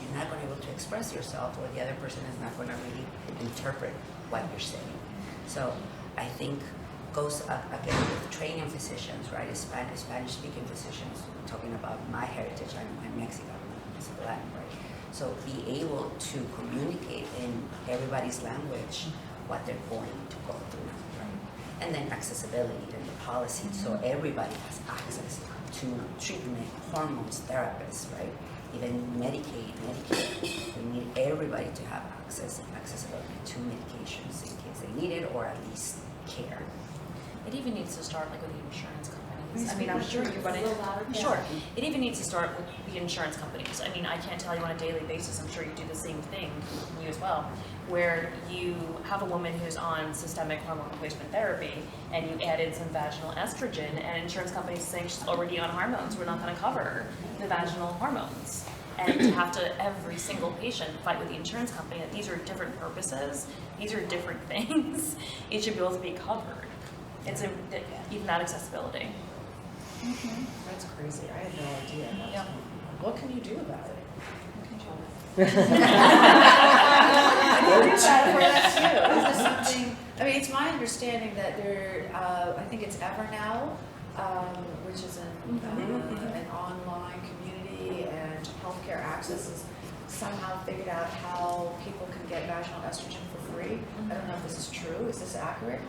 you're not going to be able to express yourself, or the other person is not going to really interpret what you're saying. So I think goes again with training physicians, right? Spanish-speaking physicians. Talking about my heritage, I'm Mexican, I'm Latin, right? So be able to communicate in everybody's language what they're going to go through, right? And then accessibility and the policy, so everybody has access to treatment, hormones, therapists, right? Even Medicaid, Medicare, we need everybody to have accessibility to medications in case they need it, or at least care. It even needs to start like with the insurance companies. I mean, I'm sure you're running. Sure. It even needs to start with the insurance companies. I mean, I can't tell you on a daily basis, I'm sure you do the same thing, you as well, where you have a woman who's on systemic hormone replacement therapy and you added some vaginal estrogen, and insurance companies saying she's already on hormones, we're not going to cover the vaginal hormones. And to have to, every single patient, fight with the insurance company that these are different purposes, these are different things, it should be able to be covered. It's even that accessibility. That's crazy. I had no idea. Yeah. What can you do about it? Is this something? I mean, it's my understanding that there. I think it's Ever Now, which is an online community, and healthcare access has somehow figured out how people can get vaginal estrogen for free. I don't know if this is true. Is this accurate?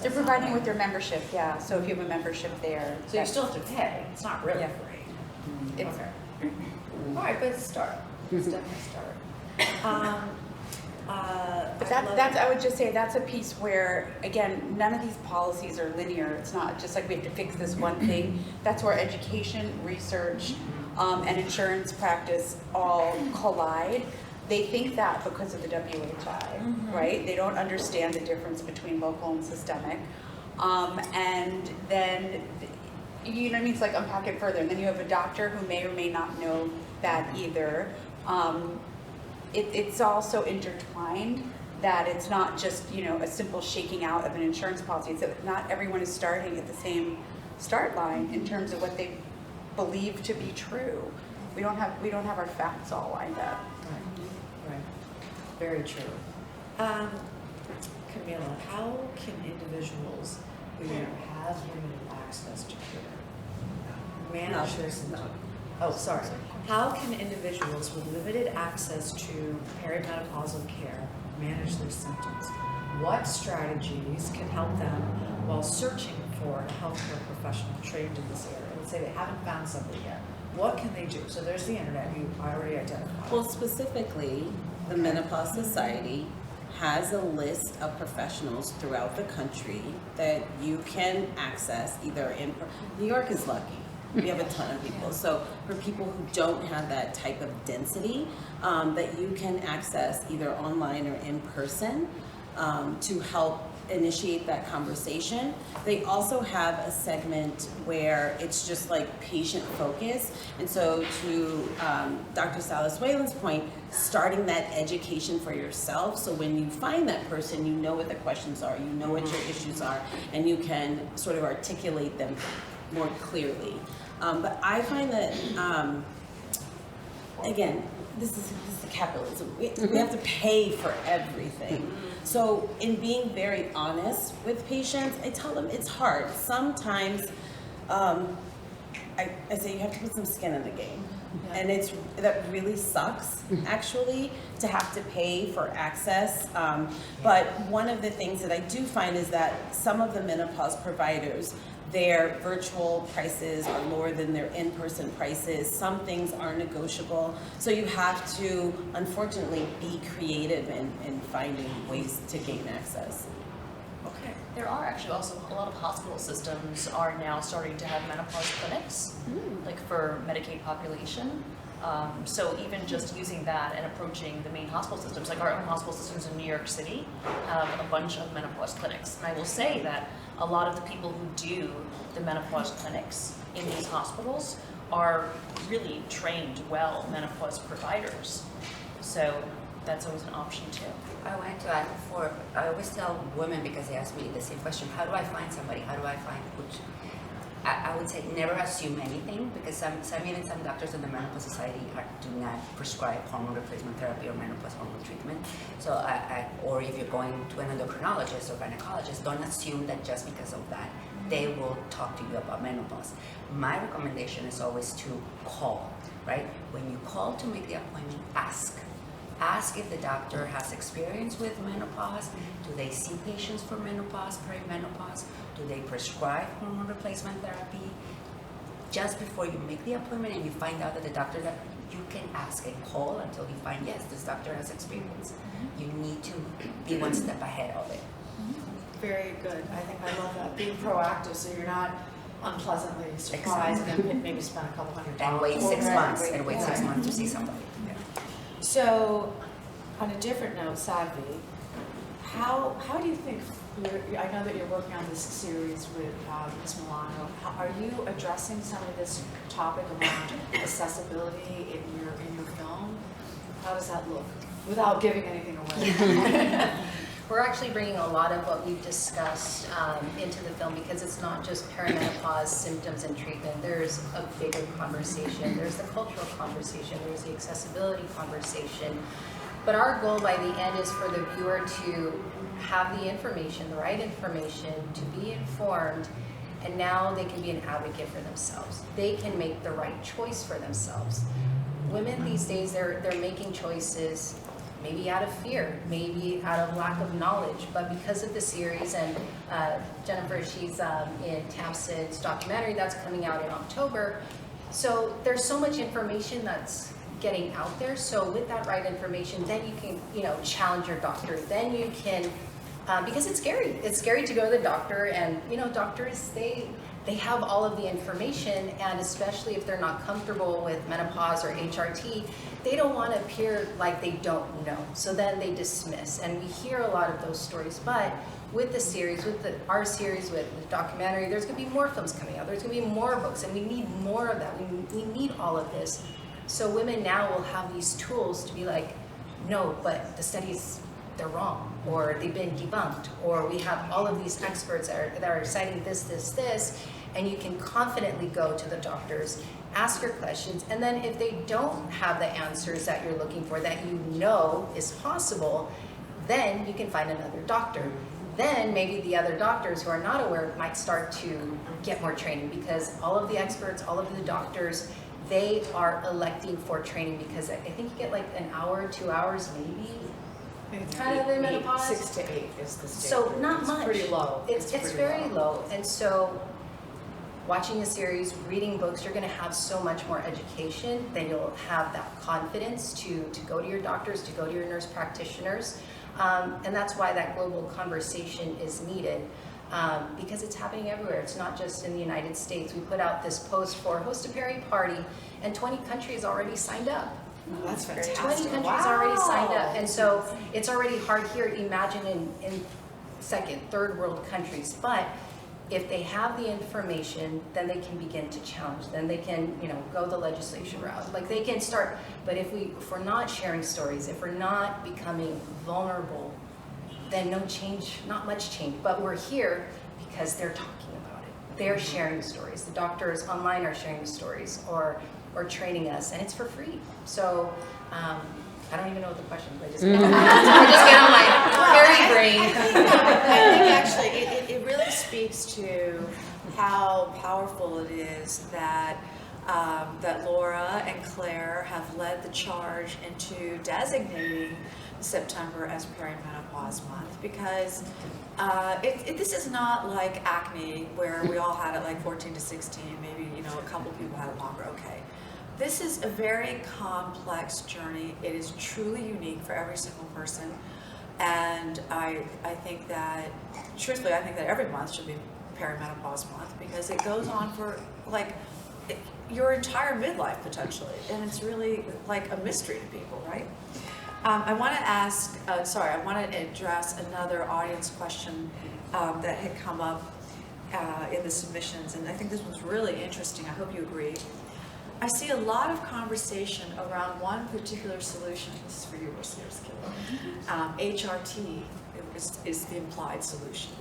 They're providing with their membership, yeah. So if you have a membership there. So you still have to pay. It's not really free. It's, Okay. All right, but it's a start. It's definitely a start. But that's, I would just say that's a piece where, again, none of these policies are linear. It's not just like we have to fix this one thing. That's where education, research, and insurance practice all collide. They think that because of the WHI, right? They don't understand the difference between local and systemic. And then, you know what I mean? It's like unpack it further. And then you have a doctor who may or may not know that either. It's also intertwined that it's not just, you know, a simple shaking out of an insurance policy. It's that not everyone is starting at the same start line in terms of what they believe to be true. We don't have our facts all lined up. Right. Very true. Camila, how can individuals who have limited access to care manage their symptoms? Oh, sorry. How can individuals with limited access to perimenopausal care manage their symptoms? What strategies can help them while searching for a healthcare professional trained in this area? Let's say they haven't found somebody yet. What can they do? So there's the internet, you already identified. Well, specifically, the Menopause Society has a list of professionals throughout the country that you can access either in, New York is lucky. We have a ton of people. So for people who don't have that type of density, that you can access either online or in person to help initiate that conversation. They also have a segment where it's just like patient focused. And so to Dr. Salas-Whalen's point, starting that education for yourself. So when you find that person, you know what the questions are, you know what your issues are, and you can sort of articulate them more clearly. But I find that, again, this is capitalism. We have to pay for everything. So in being very honest with patients, I tell them it's hard. Sometimes I say you have to put some skin in the game. And that really sucks, actually, to have to pay for access. But one of the things that I do find is that some of the menopause providers, their virtual prices are lower than their in-person prices. Some things are negotiable. So you have to, unfortunately, be creative in finding ways to gain access. Okay. There are actually also a lot of hospital systems are now starting to have menopause clinics, like for Medicaid population. So even just using that and approaching the main hospital systems, like our own hospital systems in New York City have a bunch of menopause clinics. And I will say that a lot of the people who do the menopause clinics in these hospitals are really trained, well menopause providers. So that's always an option too. I wanted to add before, I always tell women, because they ask me the same question, how do I find somebody? How do I find which? I would say never assume anything, because some doctors in the Menopause Society do not prescribe hormone replacement therapy or menopause hormone treatment. So, or if you're going to an endocrinologist or gynecologist, don't assume that just because of that they will talk to you about menopause. My recommendation is always to call, right? When you call to make the appointment, ask. Ask if the doctor has experience with menopause. Do they see patients for menopause, perimenopause? Do they prescribe hormone replacement therapy? Just before you make the appointment and you find out that the doctor, that you can ask and call until you find, yes, this doctor has experience. You need to be one step ahead of it. Very good. I think I love that. Being proactive so you're not unpleasantly surprised and then maybe spend a couple $100. And wait 6 months, and wait 6 months to see somebody. Yeah. So, on a different note, Sadvi, how do you think, I know that you're working on this series with Ms. Milano, are you addressing some of this topic around accessibility in your film? How does that look? Without giving anything away. We're actually bringing a lot of what we've discussed into the film, because it's not just perimenopause symptoms and treatment. There's a bigger conversation. There's the cultural conversation. There's the accessibility conversation. But our goal by the end is for the viewer to have the information, the right information, to be informed, and now they can be an advocate for themselves. They can make the right choice for themselves. Women these days, they're making choices maybe out of fear, maybe out of lack of knowledge, but because of the series, and Jennifer, she's in Tamsin's documentary that's coming out in October, so there's so much information that's getting out there. So with that right information, then you can, challenge your doctor. Then you can, because it's scary. It's scary to go to the doctor, and doctors, they have all of the information, and especially if they're not comfortable with menopause or HRT, they don't want to appear like they don't know. So then they dismiss, and we hear a lot of those stories. But with the series, our series, with the documentary, there's going to be more films coming out. There's going to be more books, and we need more of that. We need all of this. So women now will have these tools to be like, no, but the studies, they're wrong, or they've been debunked, or we have all of these experts that are citing this, and you can confidently go to the doctors, ask your questions, and then if they don't have the answers that you're looking for, that you know is possible, then you can find another doctor. Then maybe the other doctors who are not aware might start to get more training, because all of the experts, all of the doctors, they are electing for training, because I think you get like an hour, 2 hours maybe. Kind of in menopause. 6 to 8 is the standard. So not it's much. Pretty low. It's very low. And so watching the series, reading books, you're going to have so much more education. Then you'll have that confidence to go to your doctors, to go to your nurse practitioners. And that's why that global conversation is needed. Because it's happening everywhere. It's not just in the United States. We put out this post for Host a Peri Party, and 20 countries already signed up. Oh, that's fantastic. 20 countries already signed up, and so it's already hard here. Imagine in second, third world countries. But if they have the information, then they can begin to challenge. Then they can, go the legislation route. Like they can start. But if we're not sharing stories, if we're not becoming vulnerable, then no change, not much change. But we're here because they're talking about it. They're sharing stories. The doctors online are sharing the stories or training us, and it's for free. So I don't even know what the question is. I just get on my Peri brain. I think actually it really speaks to how powerful it is that that Laura and Claire have led the charge into designating September as Perimenopause Month, because this is not like acne where we all had it like 14 to 16, maybe a couple people had it longer. Okay, this is a very complex journey. It is truly unique for every single person, and I think that, truthfully, I think that every month should be Perimenopause Month, because it goes on for like your entire midlife potentially, and it's really like a mystery to people, right? I want to address another audience question that had come up in the submissions, and I think this was really interesting. I hope you agree. I see a lot of conversation around one particular solution. This is for you, HRT is the implied solution.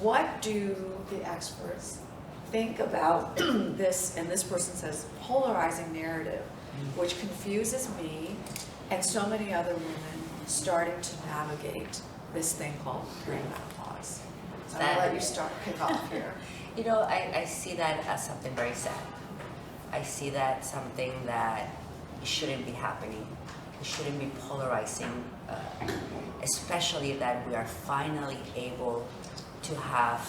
What do the experts think about this, and this person says polarizing narrative, which confuses me and so many other women starting to navigate this thing called perimenopause. So I'll let you kick off here. You know, I see that as something very sad. I see that something that shouldn't be happening. It shouldn't be polarizing, especially that we are finally able to have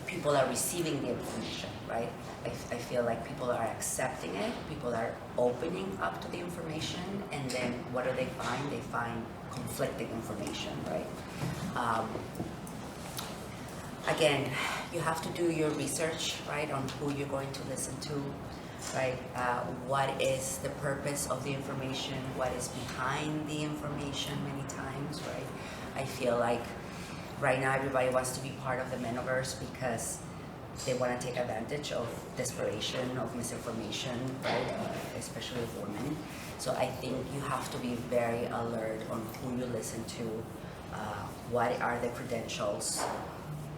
people are receiving the information, right? I feel like people are accepting it, people are opening up to the information, and then what do they find? They find conflicting information, right? Again, you have to do your research, right, on who you're going to listen to, right? What is the purpose of the information? What is behind the information many times, right? I feel like right now everybody wants to be part of the menoverse because they want to take advantage of desperation, of misinformation, right? Especially with women. So I think you have to be very alert on who you listen to, what are the credentials,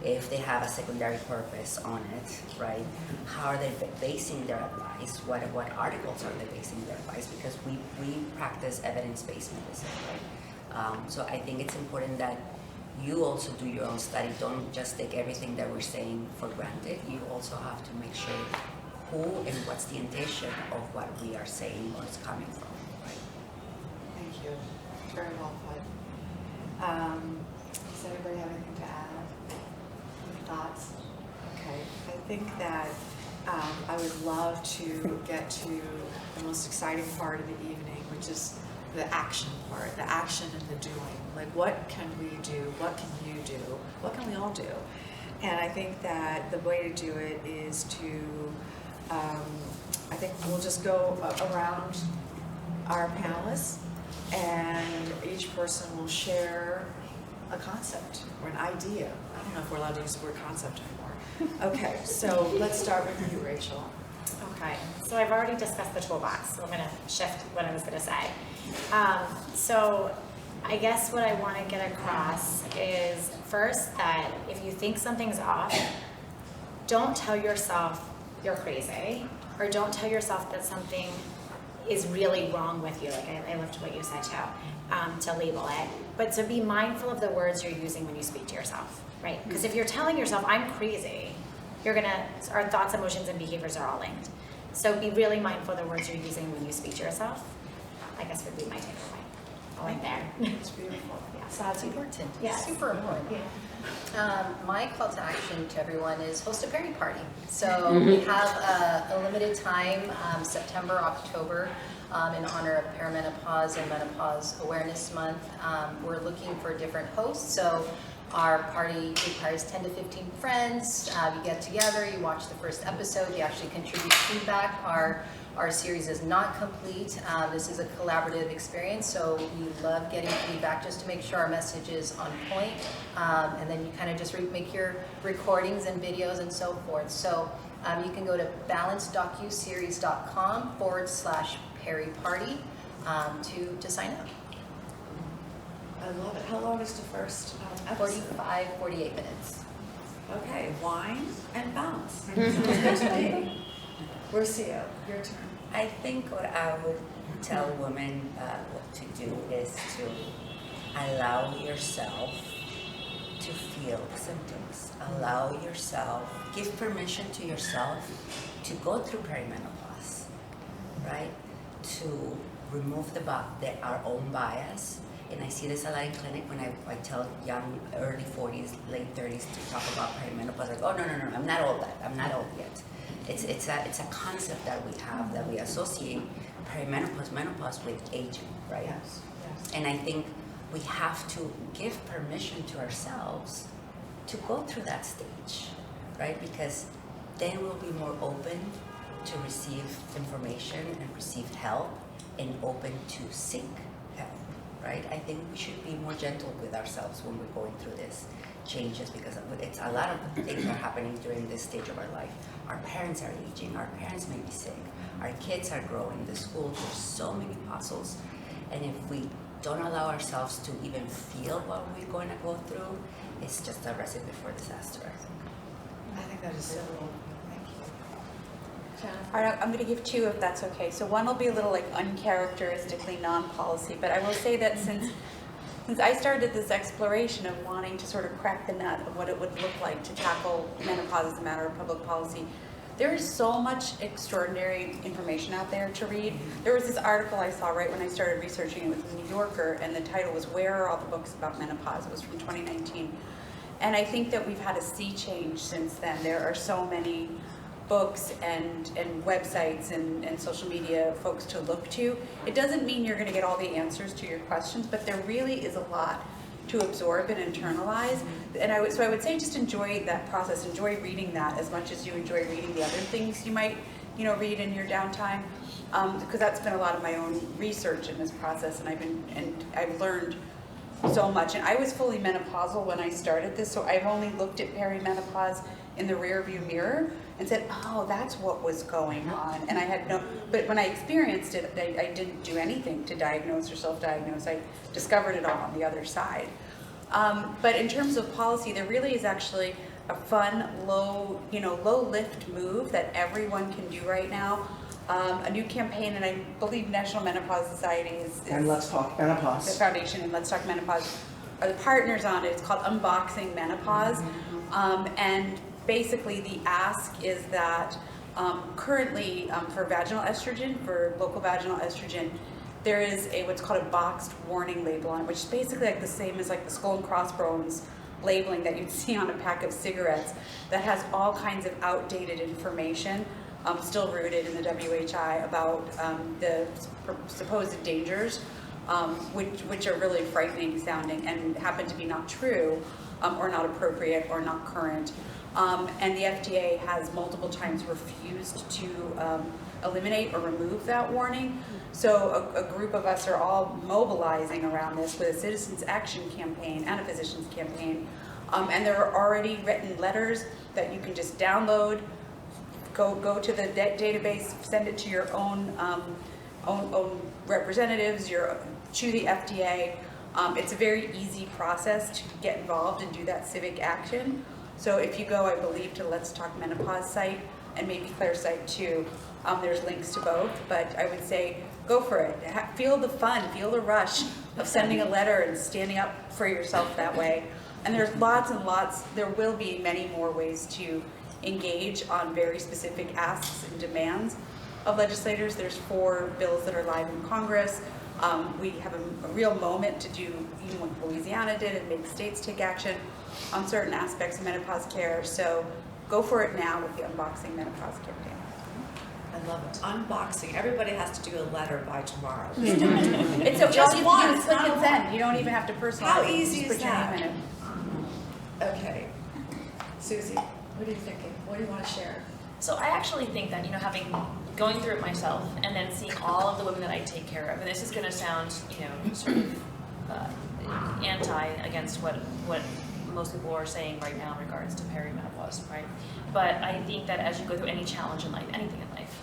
if they have a secondary purpose on it, right? How are they basing their advice? What articles are they basing their advice? Because we practice evidence-based medicine, right? So I think it's important that you also do your own study. Don't just take everything that we're saying for granted. You also have to make sure who and what's the intention of what we are saying or it's coming from, right? Thank you. Very well put. Does anybody have anything to add? Any thoughts? Okay. I think that I would love to get to the most exciting part of the evening, which is the action part, the action and the doing. Like, what can we do? What can you do? What can we all do? And I think that the way to do it is to, I think we'll just go around our panelists, and each person will share a concept or an idea. I don't know if we're allowed to use the word concept anymore. Okay, so let's start with you, Rachel. Okay, so I've already discussed the toolbox, so I'm going to shift what I was going to say. So I guess what I want to get across is first that if you think something's off, don't tell yourself you're crazy, or don't tell yourself that something is really wrong with you. Like I loved what you said too, to label it. But to be mindful of the words you're using when you speak to yourself, right? Because if you're telling yourself, I'm crazy, our thoughts, emotions, and behaviors are all linked. So be really mindful of the words you're using when you speak to yourself. I guess would be my takeaway. I went there. It's beautiful. Yeah. So that's important. Yeah. Super important. Yeah. My call to action to everyone is host a Peri party. So we have a limited time, September, October, in honor of Perimenopause and Menopause Awareness Month. We're looking for different hosts. So our party requires 10 to 15 friends. You get together, you watch the first episode, you actually contribute feedback. Our series is not complete. This is a collaborative experience, so we love getting feedback just to make sure our message is on point. And then you kind of just make your recordings and videos and so forth. So you can go to balancedocuseries.com/Peri party to sign up. I love it. How long is the first episode? 48 minutes. Okay, wine and bounce. Sounds good to me. Rocio, your turn. I think what I would tell women what to do is to allow yourself to feel symptoms. Allow yourself, give permission to yourself to go through perimenopause, right? To remove our own bias. And I see this a lot in clinic when I tell young, early 40s, late 30s to talk about perimenopause. Like, oh, no, I'm not old yet. I'm not old yet. It's a concept that we have, that we associate perimenopause, menopause with aging, right? Yes. And I think we have to give permission to ourselves to go through that stage, right? Because then we'll be more open to receive information and receive help, and open to seek help, right? I think we should be more gentle with ourselves when we're going through this changes, because it's a lot of things are happening during this stage of our life. Our parents are aging, our parents may be sick, our kids are growing, the school, there's so many puzzles. And if we don't allow ourselves to even feel what we're going to go through, it's just a recipe for disaster, I think. I think that is so cool. Thank you. All right, I'm going to give two if that's okay. So one will be a little like uncharacteristically non-policy, but I will say that since I started this exploration of wanting to sort of crack the nut of what it would look like to tackle menopause as a matter of public policy, there is so much extraordinary information out there to read. There was this article I saw right when I started researching it with the New Yorker, and the title was "Where Are All the Books About Menopause?" It was from 2019. And I think that we've had a sea change since then. There are so many books and websites and social media folks to look to. It doesn't mean you're gonna get all the answers to your questions, but there really is a lot to absorb and internalize. And I would say just enjoy that process, enjoy reading that as much as you enjoy reading the other things you might, read in your downtime. Because that's been a lot of my own research in this process, and I've learned so much. And I was fully menopausal when I started this, so I've only looked at perimenopause in the rearview mirror and said, oh, that's what was going on. And I had but when I experienced it, I didn't do anything to diagnose or self-diagnose. I discovered it all on the other side. But in terms of policy, there really is actually a fun, low lift move that everyone can do right now. A new campaign, and I believe National Menopause Society is And Let's Talk Menopause. the foundation, and Let's Talk Menopause are the partners on it. It's called Unboxing Menopause. And basically the ask is that currently for vaginal estrogen, for local vaginal estrogen, there is what's called a boxed warning label on it, which is basically like the same as like the skull and crossbones labeling that you'd see on a pack of cigarettes, that has all kinds of outdated information, still rooted in the WHI, about the supposed dangers, which are really frightening sounding and happen to be not true, or not appropriate, or not current. And the FDA has multiple times refused to eliminate or remove that warning. So a group of us are all mobilizing around this with a citizens action campaign and a physicians campaign. And there are already written letters that you can just download, go to the database, send it to your own representatives, to the FDA. It's a very easy process to get involved and do that civic action. So if you go, I believe, to Let's Talk Menopause site, and maybe Claire's site too, there's links to both, but I would say go for it. Feel the fun, feel the rush of sending a letter and standing up for yourself that way. And there's lots and lots, there will be many more ways to engage on very specific asks and demands of legislators. There's 4 bills that are live in Congress. We have a real moment to do, even what Louisiana did, and make states take action on certain aspects of menopause care. So go for it now with the Unboxing Menopause campaign. I love it. Unboxing. Everybody has to do a letter by tomorrow. It's so Just you once, click not and a send. lot. You don't even have to personalize. How it. You easy just is put your that? name in it. Okay. Susie, what are you thinking? What do you want to share? So I actually think that, going through it myself and then seeing all of the women that I take care of, and this is going to sound, sort of anti against what most people are saying right now in regards to perimenopause, right? But I think that as you go through any challenge in life, anything in life,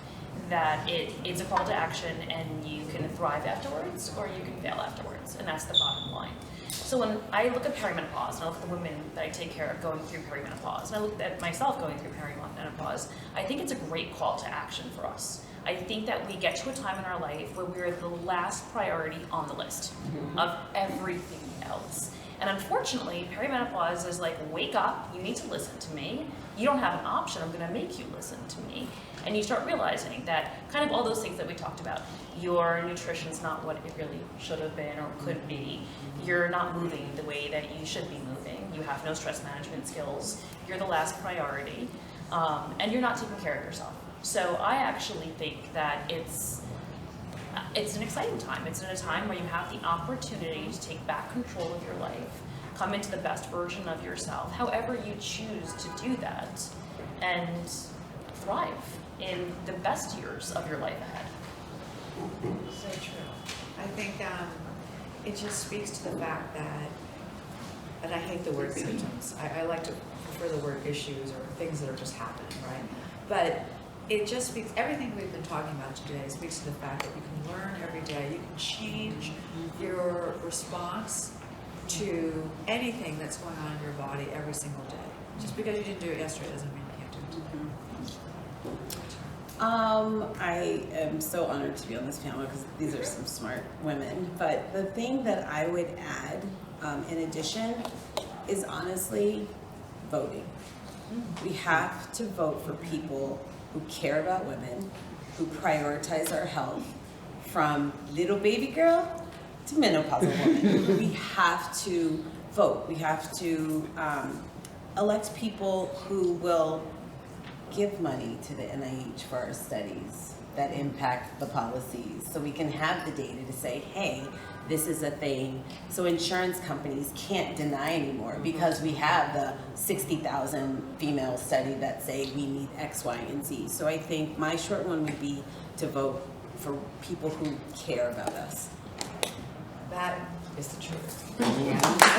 that it's a call to action, and you can thrive afterwards or you can fail afterwards, and that's the bottom line. So when I look at perimenopause, and I look at the women that I take care of going through perimenopause, and I look at myself going through perimenopause, I think it's a great call to action for us. I think that we get to a time in our life where we're the last priority on the list of everything else. And unfortunately, perimenopause is like, wake up, you need to listen to me. You don't have an option, I'm gonna make you listen to me. And you start realizing that kind of all those things that we talked about, your nutrition's not what it really should have been or could be. You're not moving the way that you should be moving. You have no stress management skills. You're the last priority, and you're not taking care of yourself. So I actually think that it's an exciting time. It's in a time where you have the opportunity to take back control of your life, come into the best version of yourself, however you choose to do that, and thrive in the best years of your life ahead. So true. I think it just speaks to the fact that, and I hate the word symptoms. I like to prefer the word issues or things that are just happening, right? But it just speaks, everything we've been talking about today speaks to the fact that you can learn every day. You can change your response to anything that's going on in your body every single day. Just because you didn't do it yesterday doesn't mean you have to. I am so honored to be on this panel because these are some smart women. But the thing that I would add, in addition, is honestly voting. We have to vote for people who care about women, who prioritize our health, from little baby girl to menopausal woman. We have to vote. We have to elect people who will give money to the NIH for our studies that impact the policies, so we can have the data to say, hey, this is a thing. So insurance companies can't deny anymore because we have the 60,000 female study that say we need X, Y, and Z. So I think my short one would be to vote for people who care about us. That is the truth. Yeah.